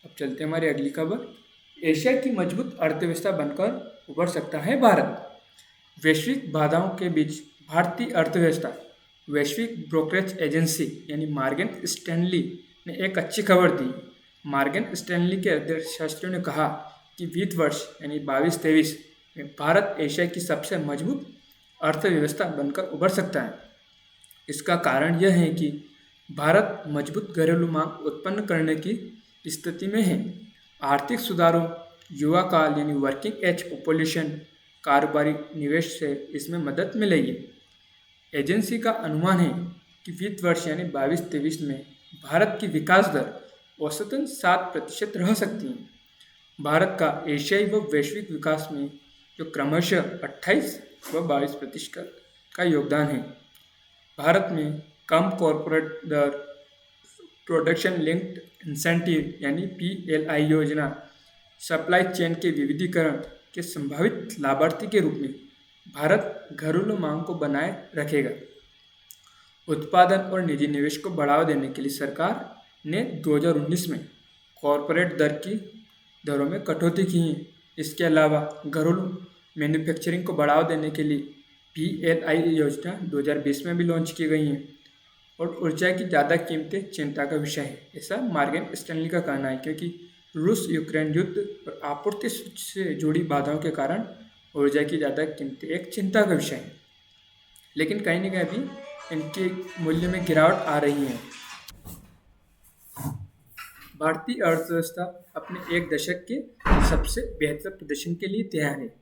[SPEAKER 1] अब चलते हैं हमारी अगली खबर, एशिया की मजबूत अर्थव्यवस्था बनकर उभर सकता है भारत। वैश्विक बाधाओं के बीच भारतीय अर्थव्यवस्था, वैश्विक ब्रोकरेज एजेंसी यानी मॉर्गन स्टैनली ने एक अच्छी खबर दी। मॉर्गन स्टैनली के अर्थशास्त्रियों ने कहा कि वित्त वर्ष यानी 22-23 में भारत एशिया की सबसे मजबूत अर्थव्यवस्था बनकर उभर सकता है। इसका कारण यह है कि भारत मजबूत घरेलू मांग उत्पन्न करने की स्थिति में है। आर्थिक सुधारों, युवा काल यानी वर्किंग एज पॉपुलेशन, कारोबारी निवेश से इसमें मदद मिलेगी। एजेंसी का अनुमान है कि वित्त वर्ष यानी 22-23 में भारत की विकास दर औसतन 7% रह सकती है। भारत का एशियाई व वैश्विक विकास में जो क्रमशः 28 व 22% का योगदान है। भारत में कम कॉरपोरेट दर, प्रोडक्शन लिंक्ड इंसेंटिव यानी PLI योजना, सप्लाई चेन के विविधीकरण के संभावित लाभार्थी के रूप में भारत घरेलू मांग को बनाए रखेगा। उत्पादन और निजी निवेश को बढ़ावा देने के लिए सरकार ने 2019 में कॉरपोरेट दर की दरों में कटौती की है। इसके अलावा घरेलू मैन्युफैक्चरिंग को बढ़ावा देने के लिए PLI योजना 2020 में भी लॉन्च की गई है। और ऊर्जा की ज़्यादा कीमतें चिंता का विषय है, ऐसा मॉर्गन स्टैनली का कहना है, क्योंकि रूस यूक्रेन युद्ध और आपूर्ति से जुड़ी बाधाओं के कारण ऊर्जा की ज़्यादा कीमतें एक चिंता का विषय है। लेकिन कहीं ना कहीं अभी इनके मूल्य में गिरावट आ रही है। भारतीय अर्थव्यवस्था अपने एक दशक के सबसे बेहतर प्रदर्शन के लिए तैयार है।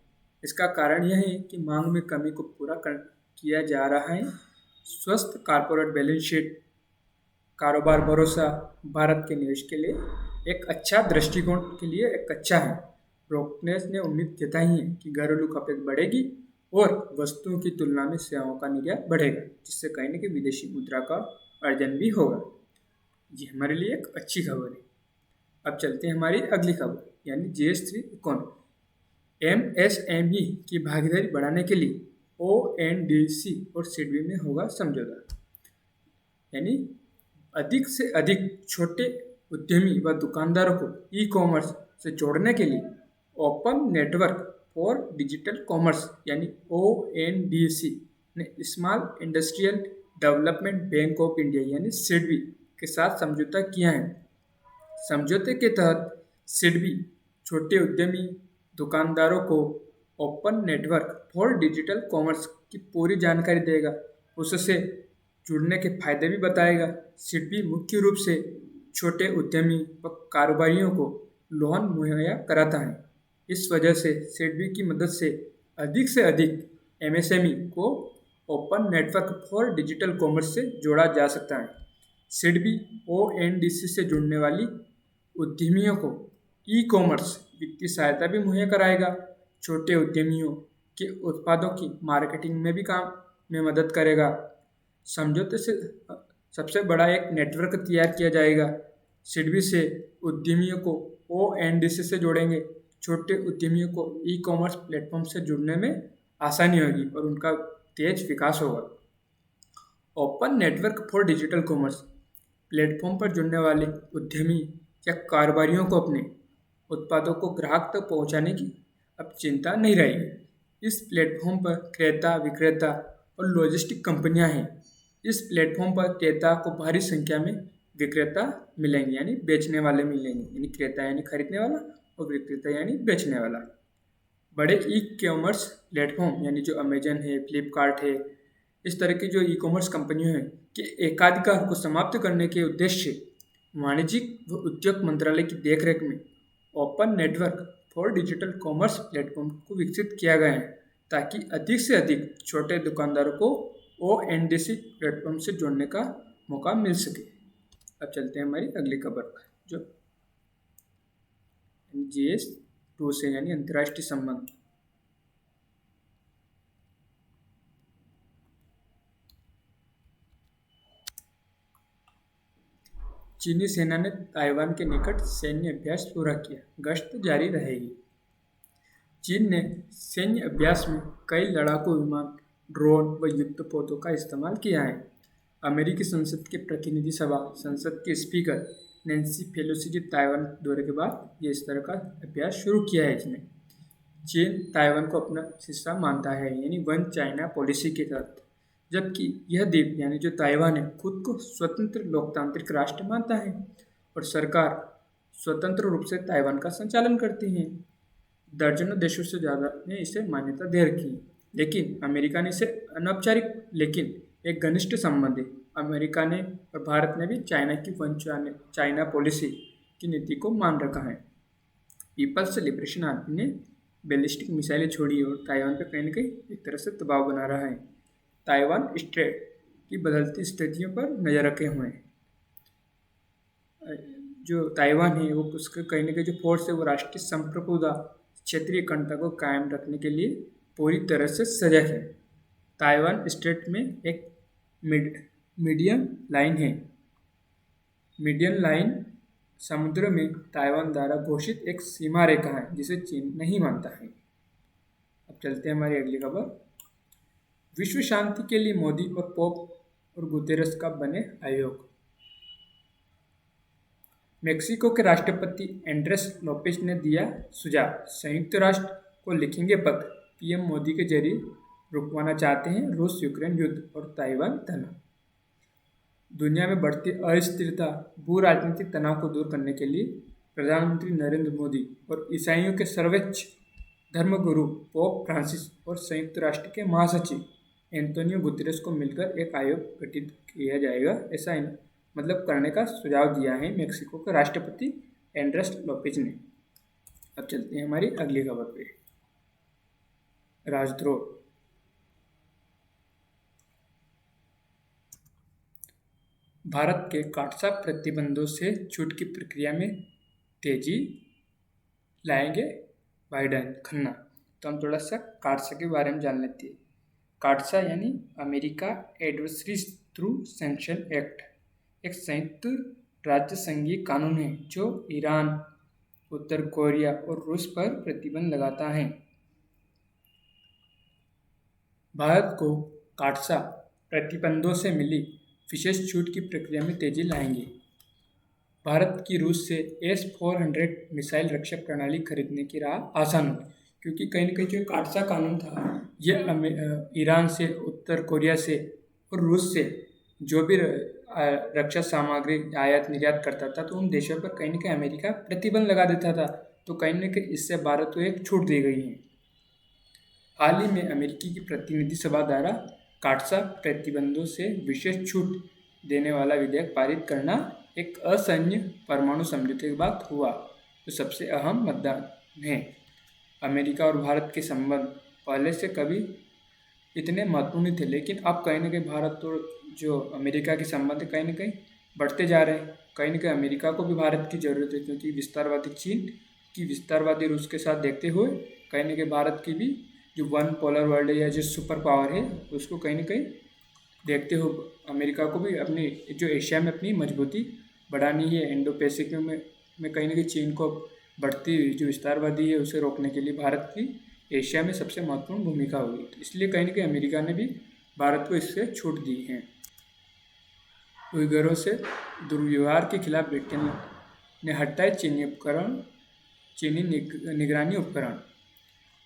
[SPEAKER 1] इसका कारण यह है कि मांग में कमी को पूरा किया जा रहा है। स्वस्थ कॉर्पोरेट बैलेंस शीट, कारोबार भरोसा भारत के निवेश के लिए एक अच्छा दृष्टिकोण के लिए एक अच्छा है। ब्रोकनेस ने उम्मीद जताई है कि घरेलू खपत बढ़ेगी और वस्तुओं की तुलना में सेवाओं का निर्यात बढ़ेगा, जिससे कहीं न कहीं विदेशी मुद्रा का अर्जन भी होगा। ये हमारे लिए एक अच्छी खबर है। अब चलते हैं हमारी अगली खबर यानी GS3 इकोनॉमी। MSME की भागीदारी बढ़ाने के लिए ONDC और सिडबी में होगा समझौता। यानी अधिक से अधिक छोटे उद्यमी व दुकानदारों को ई कॉमर्स से जोड़ने के लिए open network for digital commerce यानी ONDC ने small industrial development bank of India यानी सिडबी के साथ समझौता किया है। समझौते के तहत सिडबी छोटे उद्यमी दुकानदारों को open network for digital commerce की पूरी जानकारी देगा, उससे जुड़ने के फायदे भी बताएगा। सिडबी मुख्य रूप से छोटे उद्यमी व कारोबारियों को लोन मुहैया कराता है। इस वजह से सिडबी की मदद से अधिक MSME को open network for digital commerce से जोड़ा जा सकता है। सिडबी ONDC से जुड़ने वाली उद्यमियों को ई कॉमर्स वित्तीय सहायता भी मुहैया कराएगा, छोटे उद्यमियों के उत्पादों की मार्केटिंग में भी काम में मदद करेगा। समझौते से सबसे बड़ा एक नेटवर्क तैयार किया जाएगा। सिडबी से उद्यमियों को ONDC से जोड़ेंगे, छोटे उद्यमियों को ई कॉमर्स प्लेटफॉर्म से जुड़ने में आसानी होगी और उनका तेज विकास होगा। Open network for digital commerce platform पर जुड़ने वाले उद्यमी या कारोबारियों को अपने उत्पादों को ग्राहक तक पहुंचाने की अब चिंता नहीं रहेगी। इस प्लेटफॉर्म पर क्रेता, विक्रेता और लॉजिस्टिक कंपनियां हैं। इस प्लेटफॉर्म पर क्रेता को भारी संख्या में विक्रेता मिलेंगे यानी बेचने वाले मिलेंगे, यानी क्रेता यानी खरीदने वाला और विक्रेता यानी बेचने वाला। बड़े ई कॉमर्स प्लेटफॉर्म यानी जो अमेजन है, फ्लिपकार्ट है, इस तरह की जो ई कॉमर्स कंपनियों हैं कि एकाधिकार को समाप्त करने के उद्देश्य से वाणिज्यिक व उद्योग मंत्रालय की देखरेख में open network for digital commerce platform को विकसित किया गया है, ताकि अधिक से अधिक छोटे दुकानदारों को ONDC प्लेटफॉर्म से जोड़ने का मौका मिल सके। अब चलते हैं हमारी अगली खबर पर, जो GS2 से यानी अंतर्राष्ट्रीय संबंध। चीनी सेना ने ताइवान के निकट सैन्य अभ्यास पूरा किया, गश्त जारी रहेगी। चीन ने सैन्य अभ्यास में कई लड़ाकू विमान, ड्रोन व युद्धपोतों का इस्तेमाल किया है। अमेरिकी संसद के प्रतिनिधि सभा संसद के स्पीकर नैन्सी पेलोसी के ताइवान दौरे के बाद ये इस तरह का अभ्यास शुरू किया है। इसने चीन ताइवान को अपना हिस्सा मानता है यानी वन चाइना पॉलिसी के तहत, जबकि यह द्वीप यानी जो ताइवान है खुद को स्वतंत्र लोकतांत्रिक राष्ट्र मानता है और सरकार स्वतंत्र रूप से ताइवान का संचालन करती है। दर्जनों देशों से ज़्यादा ने इसे मान्यता दे रखी है, लेकिन अमेरिका ने इसे अनौपचारिक लेकिन एक घनिष्ठ संबंध है। अमेरिका ने और भारत ने भी चाइना की वन चाइना पॉलिसी की नीति को मान रखा है। पीपल्स लिबरेशन आर्मी ने बैलिस्टिक मिसाइलें छोड़ी और ताइवान पर कहीं न कहीं एक तरह से दबाव बना रहा है। ताइवान स्ट्रेट की बदलती स्थितियों पर नज़र रखे हुए हैं। जो ताइवान है वो उसके कहीं न कहीं जो फोर्स है वो राष्ट्रीय संप्रभुता, क्षेत्रीय अखंडता को कायम रखने के लिए पूरी तरह से सजग है। ताइवान स्ट्रेट में एक मीडियम लाइन है। मीडियम लाइन समुद्र में ताइवान द्वारा घोषित एक सीमा रेखा है जिसे चीन नहीं मानता है। अब चलते हैं हमारी अगली खबर। विश्व शांति के लिए मोदी और पोप और गुतेरस का बने आयोग। मेक्सिको के राष्ट्रपति एंड्रेस लोपेज ने दिया सुझाव, संयुक्त राष्ट्र को लिखेंगे पत्र, PM मोदी के जरिए रुकवाना चाहते हैं रूस यूक्रेन युद्ध और ताइवान तनाव। दुनिया में बढ़ती अस्थिरता, भू राजनीतिक तनाव को दूर करने के लिए प्रधानमंत्री नरेंद्र मोदी और ईसाइयों के सर्वोच्च धर्मगुरु पोप फ्रांसिस और संयुक्त राष्ट्र के महासचिव एंटोनियो गुतेरेस को मिलकर एक आयोग गठित किया जाएगा, ऐसा मतलब करने का सुझाव दिया है मेक्सिको के राष्ट्रपति एंड्रेस लोपेज ने। अब चलते हैं हमारी अगली खबर पे। राजद्रोह। भारत के काटसा प्रतिबंधों से छूट की प्रक्रिया में तेजी लाएंगे बाइडेन खन्ना। तो हम थोड़ा सा काटसा के बारे में जान लेते हैं। काटसा यानी America adversaries through sanction act, एक संयुक्त राज्य संघीय कानून है जो ईरान, उत्तर कोरिया और रूस पर प्रतिबंध लगाता है। भारत को काटसा प्रतिबंधों से मिली विशेष छूट की प्रक्रिया में तेजी लाएंगे। भारत की रूस से S-400 मिसाइल रक्षक प्रणाली खरीदने की राह आसान होगी, क्योंकि कहीं न कहीं जो काटसा कानून था ये ईरान से, उत्तर कोरिया से और रूस से जो भी रक्षा सामग्री आयात निर्यात करता था तो उन देशों पर कहीं न कहीं अमेरिका प्रतिबंध लगा देता था। तो कहीं न कहीं इससे भारत को एक छूट दी गई है। हाल ही में अमेरिकी की प्रतिनिधि सभा द्वारा काटसा प्रतिबंधों से विशेष छूट देने वाला विधेयक पारित करना एक असैन्य परमाणु समझौते के बाद हुआ, तो सबसे अहम मतदान है। अमेरिका और भारत के संबंध पहले से कभी इतने महत्वपूर्ण नहीं थे, लेकिन अब कहीं न कहीं भारत और जो अमेरिका के संबंध कहीं न कहीं बढ़ते जा रहे हैं। कहीं न कहीं अमेरिका को भी भारत की ज़रूरत है, क्योंकि विस्तारवादी चीन की विस्तारवादी रूस के साथ देखते हुए कहीं न कहीं भारत की भी जो वन पोलर वर्ल्ड है या जो सुपर पावर है उसको कहीं न कहीं देखते हुए अमेरिका को भी अपनी जो एशिया में अपनी मजबूती बढ़ानी है। इंडो पैसिफिक में कहीं न कहीं चीन को बढ़ती हुई जो विस्तारवादी है उसे रोकने के लिए भारत की एशिया में सबसे महत्वपूर्ण भूमिका होगी। तो इसलिए कहीं न कहीं अमेरिका ने भी भारत को इससे छूट दी है। उइगरों से दुर्व्यवहार के खिलाफ ब्रिटेन ने हटाए चीनी निगरानी उपकरण।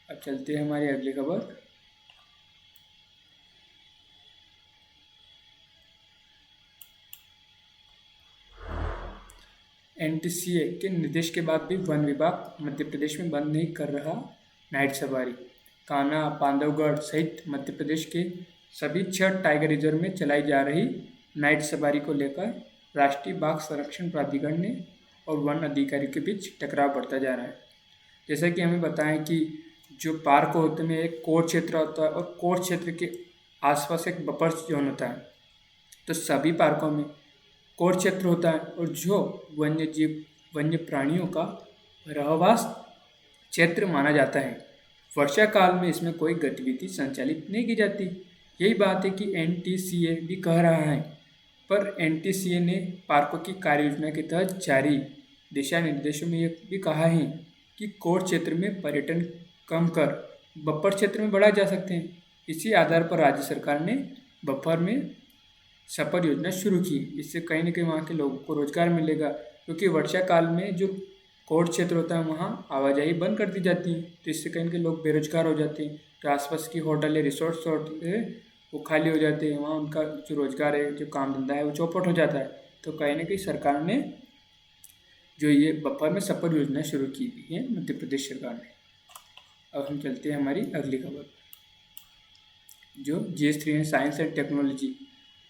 [SPEAKER 1] अब चलते हैं हमारी अगली खबर। NTCA के निर्देश के बाद भी वन विभाग मध्य प्रदेश में बंद नहीं कर रहा नाइट सफारी। कान्हा, बांधवगढ़ सहित मध्य प्रदेश के सभी 6 टाइगर रिजर्व में चलाई जा रही नाइट सफारी को लेकर राष्ट्रीय बाघ संरक्षण प्राधिकरण ने और वन अधिकारी के बीच टकराव बढ़ता जा रहा है। जैसा कि हमें बताएं कि जो पार्क होते में एक कोर क्षेत्र होता है और कोर क्षेत्र के आसपास एक बफर जोन होता है। तो सभी पार्कों में कोर क्षेत्र होता है और जो वन्य प्राणियों का रहवास क्षेत्र माना जाता है। वर्षा काल में इसमें कोई गतिविधि संचालित नहीं की जाती। यही बात है कि NTCA भी कह रहा है, पर NTCA ने पार्कों की कार्ययोजना के तहत जारी दिशा निर्देशों में ये भी कहा है कि कोर क्षेत्र में पर्यटन कम कर बफर क्षेत्र में बढ़ाए जा सकते हैं। इसी आधार पर राज्य सरकार ने बफर में सफर योजना शुरू की। इससे कहीं न कहीं वहाँ के लोगों को रोजगार मिलेगा, क्योंकि वर्षा काल में जो कोर क्षेत्र होता है वहाँ आवाजाही बंद कर दी जाती है। तो इससे कहीं न कहीं लोग बेरोजगार हो जाते हैं। तो आसपास की होटल है, रिसोर्ट्स होते हैं वो खाली हो जाते हैं। वहाँ उनका जो रोजगार है, जो काम धंधा है वो चौपट हो जाता है। तो कहीं न कहीं सरकार ने जो ये बफर में सफर योजना शुरू की है मध्य प्रदेश सरकार ने। अब हम चलते हैं हमारी अगली खबर। जो GS3 ने साइंस एंड टेक्नोलॉजी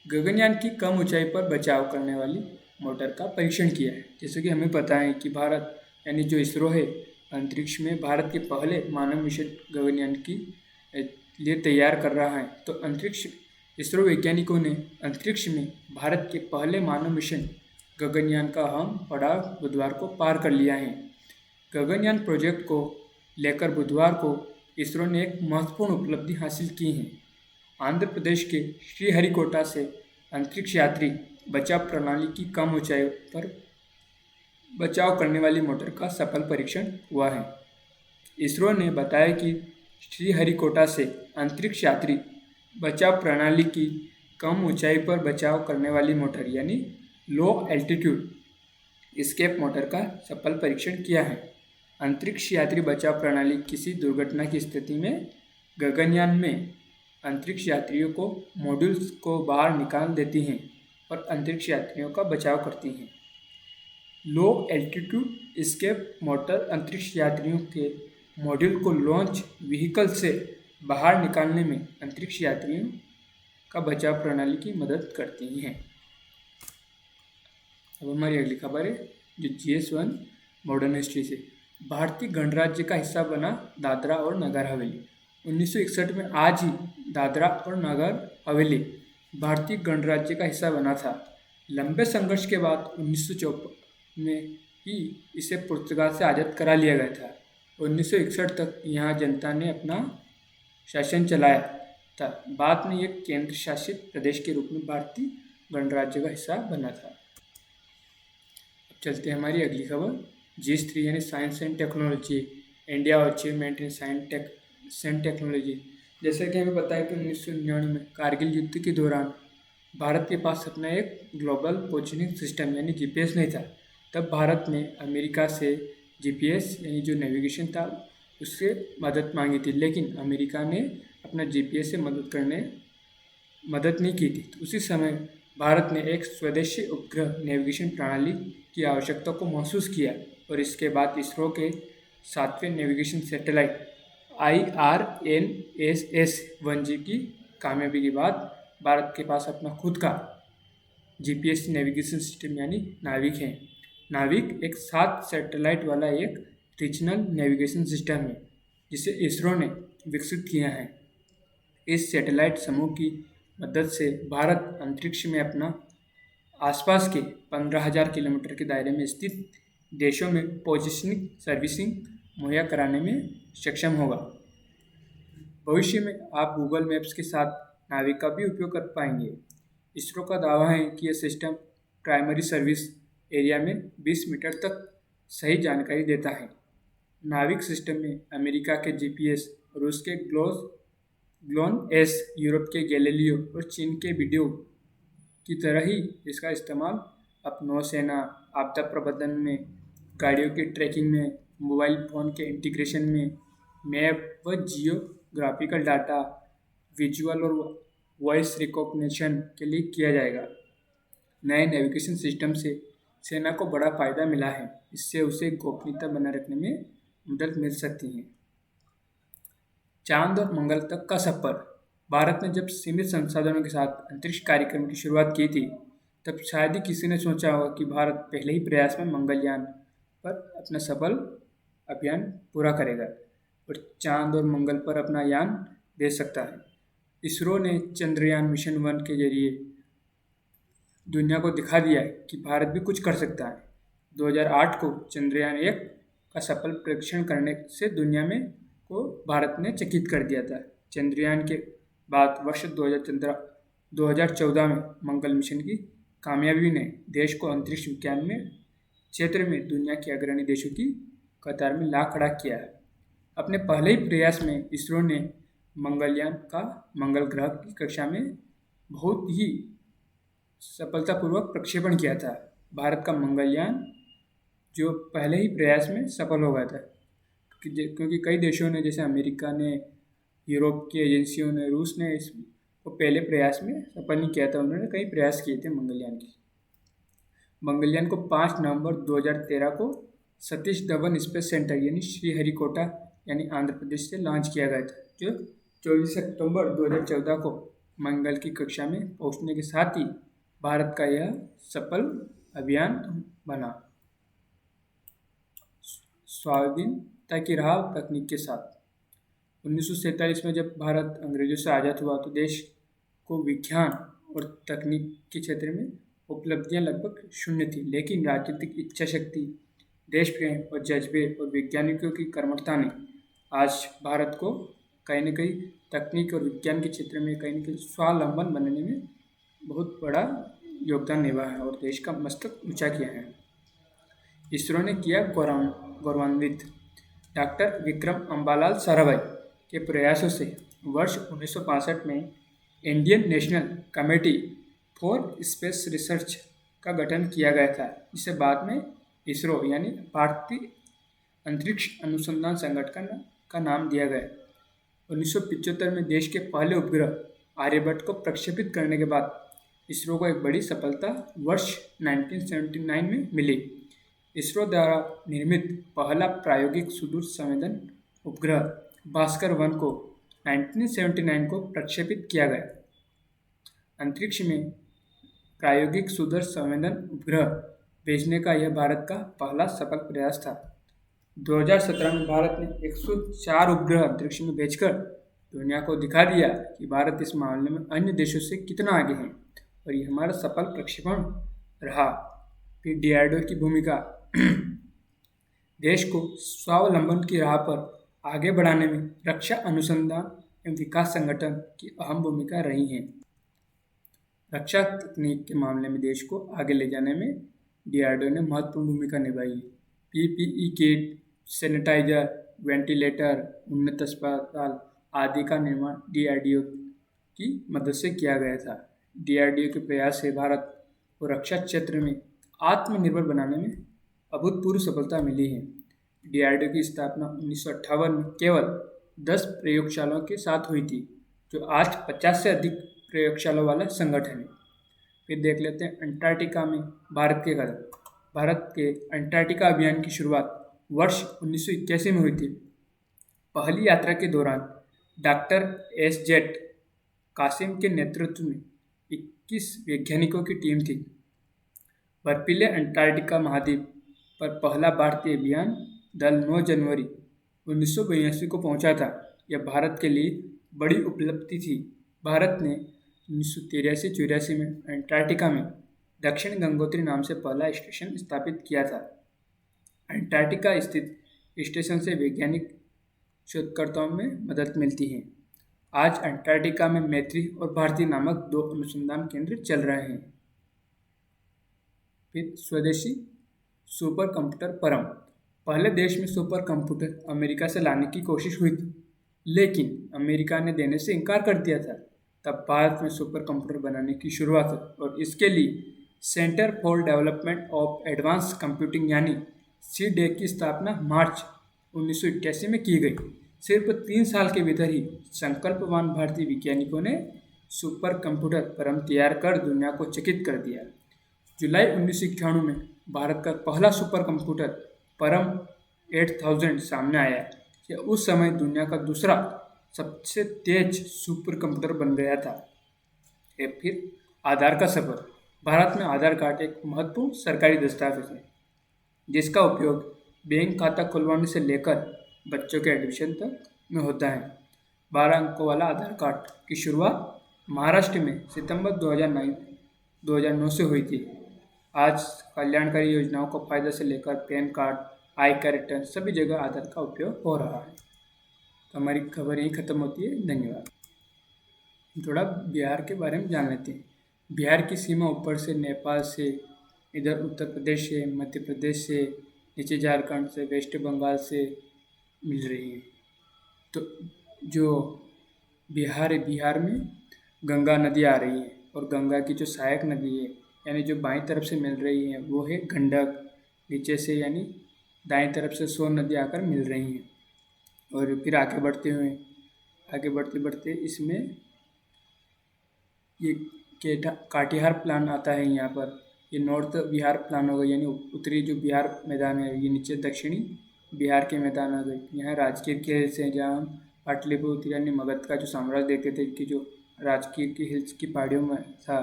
[SPEAKER 1] गगनयान की कम ऊंचाई पर बचाव करने वाली मोटर का परीक्षण किया है। जैसे कि हमें पता है कि भारत यानी जो इसरो है अंतरिक्ष में भारत के पहले मानव मिशन गगनयान की लिए तैयार कर रहा है। तो अंतरिक्ष इसरो वैज्ञानिकों ने अंतरिक्ष में भारत के पहले मानव मिशन गगनयान का अहम पड़ाव बुधवार को पार कर लिया है। गगनयान प्रोजेक्ट को लेकर बुधवार को इसरो ने एक महत्वपूर्ण उपलब्धि हासिल की है। आंध्र प्रदेश के श्रीहरिकोटा से अंतरिक्ष यात्री बचाव प्रणाली की कम ऊंचाई पर बचाव करने वाली मोटर का सफल परीक्षण हुआ है। इसरो ने बताया कि श्रीहरिकोटा से अंतरिक्ष यात्री बचाव प्रणाली की कम ऊंचाई पर बचाव करने वाली मोटर यानी लो एल्टीट्यूड एस्केप मोटर का सफल परीक्षण किया है। अंतरिक्ष यात्री बचाव प्रणाली किसी दुर्घटना की स्थिति में गगनयान में अंतरिक्ष यात्रियों को मॉड्यूल्स को बाहर निकाल देती हैं और अंतरिक्ष यात्रियों का बचाव करती हैं। लो एल्टीट्यूड एस्केप मोटर अंतरिक्ष यात्रियों के मॉड्यूल को लॉन्च व्हीकल से बाहर निकालने में अंतरिक्ष यात्रियों का बचाव प्रणाली की मदद करती हैं। अब हमारी अगली खबर है जो GS1 मॉडर्न हिस्ट्री से। भारतीय गणराज्य का हिस्सा बना दादरा और नगर हवेली। 1961 में आज ही दादरा और नगर हवेली भारतीय गणराज्य का हिस्सा बना था। लंबे संघर्ष के बाद 1954 में ही इसे पुर्तगाल से आज़ाद करा लिया गया था। 1961 तक यहाँ जनता ने अपना शासन चलाया था। बाद में एक केंद्र शासित प्रदेश के रूप में भारतीय गणराज्य का हिस्सा बना था। अब चलते हैं हमारी अगली खबर। GS3 यानी science and technology, India achievement in science technology. जैसे कि हमें पता है कि 1999 में कारगिल युद्ध के दौरान भारत के पास अपना एक ग्लोबल पोजिशनिंग सिस्टम यानी GPS नहीं था। तब भारत ने अमेरिका से GPS यानी जो नेविगेशन था उससे मदद मांगी थी, लेकिन अमेरिका ने अपना GPS से मदद नहीं की थी। तो उसी समय भारत ने एक स्वदेशी उपग्रह नेविगेशन प्रणाली की आवश्यकता को महसूस किया और इसके बाद इसरो के 7वें नेविगेशन सैटेलाइट IRNSS-1G की कामयाबी के बाद भारत के पास अपना खुद का GPS नेविगेशन सिस्टम यानी नाविक है। नाविक एक 7 सैटेलाइट वाला एक रीजनल नेविगेशन सिस्टम है जिसे इसरो ने विकसित किया है। इस सैटेलाइट समूह की मदद से भारत अंतरिक्ष में अपना आसपास के 15,000 किलोमीटर के दायरे में स्थित देशों में पोजिशनिंग सर्विसिंग मुहैया कराने में सक्षम होगा। भविष्य में आप गूगल मैप्स के साथ नाविक का भी उपयोग कर पाएंगे। इसरो का दावा है कि यह सिस्टम प्राइमरी सर्विस एरिया में 20 मीटर तक सही जानकारी देता है। नाविक सिस्टम में अमेरिका के GPS, रूस के ग्लोन-S, यूरोप के गैलीलियो और चीन के वीडियो की तरह ही इसका इस्तेमाल अब नौसेना, आपदा प्रबंधन में, गाड़ियों की ट्रैकिंग में, मोबाइल फ़ोन के इंटीग्रेशन में, मैप व जियोग्राफिकल डाटा, विजुअल और वॉइस रिकॉग्निशन के लिए किया जाएगा। नए नेविगेशन सिस्टम से सेना को बड़ा फायदा मिला है। इससे उसे गोपनीयता बनाए रखने में मदद मिल सकती है। चांद और मंगल तक का सफर। भारत ने जब सीमित संसाधनों के साथ अंतरिक्ष कार्यक्रम की शुरुआत की थी, तब शायद ही किसी ने सोचा होगा कि भारत पहले ही प्रयास में मंगलयान पर अपना सफल अभियान पूरा करेगा और चांद और मंगल पर अपना यान भेज सकता है। इसरो ने चंद्रयान मिशन 1 के जरिए दुनिया को दिखा दिया है कि भारत भी कुछ कर सकता है। 2008 को चंद्रयान 1 का सफल परीक्षण करने से दुनिया में को भारत ने चकित कर दिया था। चंद्रयान के बाद वर्ष 2014 में मंगल मिशन की कामयाबी ने देश को अंतरिक्ष विज्ञान में क्षेत्र में दुनिया के अग्रणी देशों की कतार में ला खड़ा किया है। अपने पहले ही प्रयास में इसरो ने मंगलयान का मंगल ग्रह की कक्षा में बहुत ही सफलतापूर्वक प्रक्षेपण किया था। भारत का मंगलयान जो पहले ही प्रयास में सफल हो गया था, क्योंकि कई देशों ने, जैसे अमेरिका ने, यूरोप की एजेंसियों ने, रूस ने इसको पहले प्रयास में सफल नहीं किया था। उन्होंने कई प्रयास किए थे मंगलयान के। मंगलयान को 5 नवंबर 2013 को सतीश धवन स्पेस सेंटर यानी श्रीहरिकोटा यानी आंध्र प्रदेश से लॉन्च किया गया था, जो 24 अक्टूबर 2014 को मंगल की कक्षा में पहुंचने के साथ ही भारत का यह सफल अभियान बना। स्वाधीनता की राह तकनीक के साथ। 1947 में जब भारत अंग्रेजों से आज़ाद हुआ तो देश को विज्ञान और तकनीक के क्षेत्र में उपलब्धियां लगभग शून्य थी, लेकिन राजनीतिक इच्छा शक्ति, देश प्रेम और जज्बे और वैज्ञानिकों की कर्मठता ने आज भारत को कहीं न कहीं तकनीक और विज्ञान के क्षेत्र में कहीं न कहीं स्वावलंबन बनने में बहुत बड़ा योगदान निभाया है और देश का मस्तक ऊंचा किया है। इसरो ने किया गौरवान्वित। डॉक्टर विक्रम अम्बालाल साराभाई के प्रयासों से वर्ष 1965 में Indian national committee for space research का गठन किया गया था, जिसे बाद में इसरो यानी भारतीय अंतरिक्ष अनुसंधान संगठन का नाम दिया गया। 1975 में देश के पहले उपग्रह आर्यभट्ट को प्रक्षेपित करने के बाद इसरो को एक बड़ी सफलता वर्ष 1979 में मिली। इसरो द्वारा निर्मित पहला प्रायोगिक सुदूर संवेदन उपग्रह भास्कर 1 को 1979 को प्रक्षेपित किया गया। अंतरिक्ष में प्रायोगिक सुदूर संवेदन उपग्रह भेजने का यह भारत का पहला सफल प्रयास था। 2017 में भारत ने 104 उपग्रह अंतरिक्ष में भेजकर दुनिया को दिखा दिया कि भारत इस मामले में अन्य देशों से कितना आगे है और ये हमारा सफल प्रक्षेपण रहा। फिर DRDO की भूमिका। देश को स्वावलंबन की राह पर आगे बढ़ाने में रक्षा अनुसंधान एवं विकास संगठन की अहम भूमिका रही है। रक्षा तकनीक के मामले में देश को आगे ले जाने में डीआरडीओ ने महत्वपूर्ण भूमिका निभाई है। पीपीई किट, सैनिटाइजर, वेंटिलेटर, उन्नत अस्पताल आदि का निर्माण डीआरडीओ की मदद से किया गया था। डीआरडीओ के प्रयास से भारत को रक्षा क्षेत्र में आत्मनिर्भर बनाने में अभूतपूर्व सफलता मिली है। डीआरडीओ की स्थापना 1958 में केवल 10 प्रयोगशालाओं के साथ हुई थी, जो आज 50 से अधिक प्रयोगशालाओं वाला संगठन है। फिर देख लेते हैं अंटार्कटिका में भारत के कदम। भारत के अंटार्कटिका अभियान की शुरुआत वर्ष 1981 में हुई थी। पहली यात्रा के दौरान डॉक्टर एस.जेड. कासिम के नेतृत्व में 21 वैज्ञानिकों की टीम थी। बर्फीले अंटार्कटिका महाद्वीप पर पहला भारतीय अभियान दल 9 जनवरी 1982 को पहुंचा था। यह भारत के लिए बड़ी उपलब्धि थी। भारत ने 1983-84 में अंटार्कटिका में दक्षिण गंगोत्री नाम से पहला स्टेशन स्थापित किया था। अंटार्कटिका स्थित स्टेशन से वैज्ञानिक शोधकर्ताओं में मदद मिलती है। आज अंटार्कटिका में मैत्री और भारती नामक 2 अनुसंधान केंद्र चल रहे हैं। फिर स्वदेशी सुपर कंप्यूटर परम। पहले देश में सुपर कंप्यूटर अमेरिका से लाने की कोशिश हुई थी, लेकिन अमेरिका ने देने से इनकार कर दिया था। तब भारत में सुपर कंप्यूटर बनाने की शुरुआत हुई और इसके लिए centre for development of advance computing यानी CDAC की स्थापना मार्च 1981 में की गई। सिर्फ 3 साल के भीतर ही संकल्पवान भारतीय वैज्ञानिकों ने सुपर कंप्यूटर परम तैयार कर दुनिया को चकित कर दिया। जुलाई 1991 में भारत का पहला सुपर कंप्यूटर परम 8000 सामने आया। यह उस समय दुनिया का दूसरा सबसे तेज सुपर कंप्यूटर बन गया था। फिर आधार का सफर। भारत में आधार कार्ड एक महत्वपूर्ण सरकारी दस्तावेज है, जिसका उपयोग बैंक खाता खुलवाने से लेकर बच्चों के एडमिशन तक में होता है। 12 अंकों वाला आधार कार्ड की शुरुआत महाराष्ट्र में सितंबर 2009 से हुई थी। आज कल्याणकारी योजनाओं का फायदा से लेकर पैन कार्ड, आयकर रिटर्न सभी जगह आधार का उपयोग हो रहा है। तो हमारी खबर यहीं खत्म होती है। धन्यवाद। थोड़ा बिहार के बारे में जान लेते हैं। बिहार की सीमा ऊपर से नेपाल से, इधर उत्तर प्रदेश से, मध्य प्रदेश से, नीचे झारखंड से, वेस्ट बंगाल से मिल रही है। तो जो बिहार है, बिहार में गंगा नदी आ रही है और गंगा की जो सहायक नदी है यानी जो बाईं तरफ से मिल रही है वो है गंडक। नीचे से यानी दाईं तरफ से सोन नदी आकर मिल रही हैं। और फिर आगे बढ़ते बढ़ते इसमें ये काटिहार प्लान आता है यहाँ पर। ये नॉर्थ बिहार प्लान होगा यानी उत्तरी जो बिहार मैदान है, ये नीचे दक्षिणी बिहार के मैदान आ गए। यहाँ राजगीर के हिल्स हैं, जहाँ पाटलिपुत्र यानी मगध का जो साम्राज्य देखते थे कि जो राजगीर की हिल्स की पहाड़ियों में था।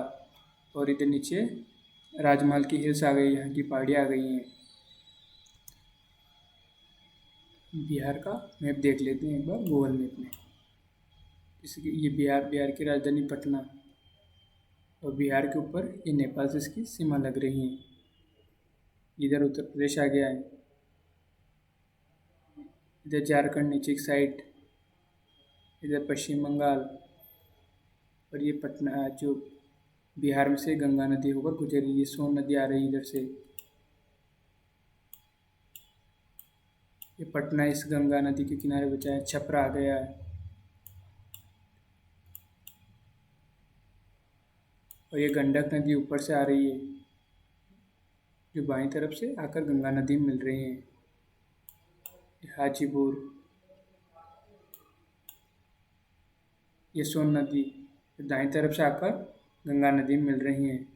[SPEAKER 1] और इधर नीचे राजमहल की हिल्स आ गई, यहाँ की पहाड़ियाँ आ गई हैं। बिहार का मैप देख लेते हैं एक बार गूगल मैप में। इसकी ये बिहार की राजधानी पटना और बिहार के ऊपर ये नेपाल से इसकी सीमा लग रही है। इधर उत्तर प्रदेश आ गया है, इधर झारखंड नीचे की साइड, इधर पश्चिम बंगाल और ये पटना जो बिहार में से गंगा नदी होकर गुजर रही है। सोन नदी आ रही है इधर से। ये पटना इस गंगा नदी के किनारे बचा है। छपरा आ गया है और ये गंडक नदी ऊपर से आ रही है, जो बाईं तरफ से आकर गंगा नदी में मिल रही है। हाजीपुर, ये सोन नदी दाईं तरफ से आकर गंगा नदी में मिल रही हैं।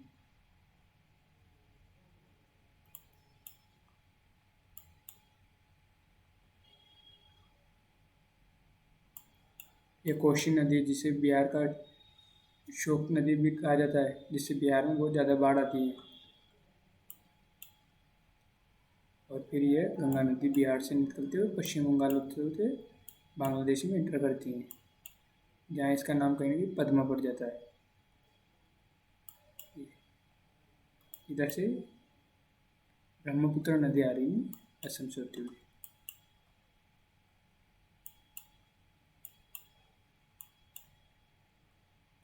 [SPEAKER 1] ये कोसी नदी जिसे बिहार का शोक नदी भी कहा जाता है, जिससे बिहार में बहुत ज़्यादा बाढ़ आती है। और फिर ये गंगा नदी बिहार से निकलते हुए पश्चिम बंगाल होते होते बांग्लादेश में इंटर करती हैं, जहाँ इसका नाम कहीं भी पद्मा पड़ जाता है। इधर से ब्रह्मपुत्र नदी आ रही है असम से होती हुई।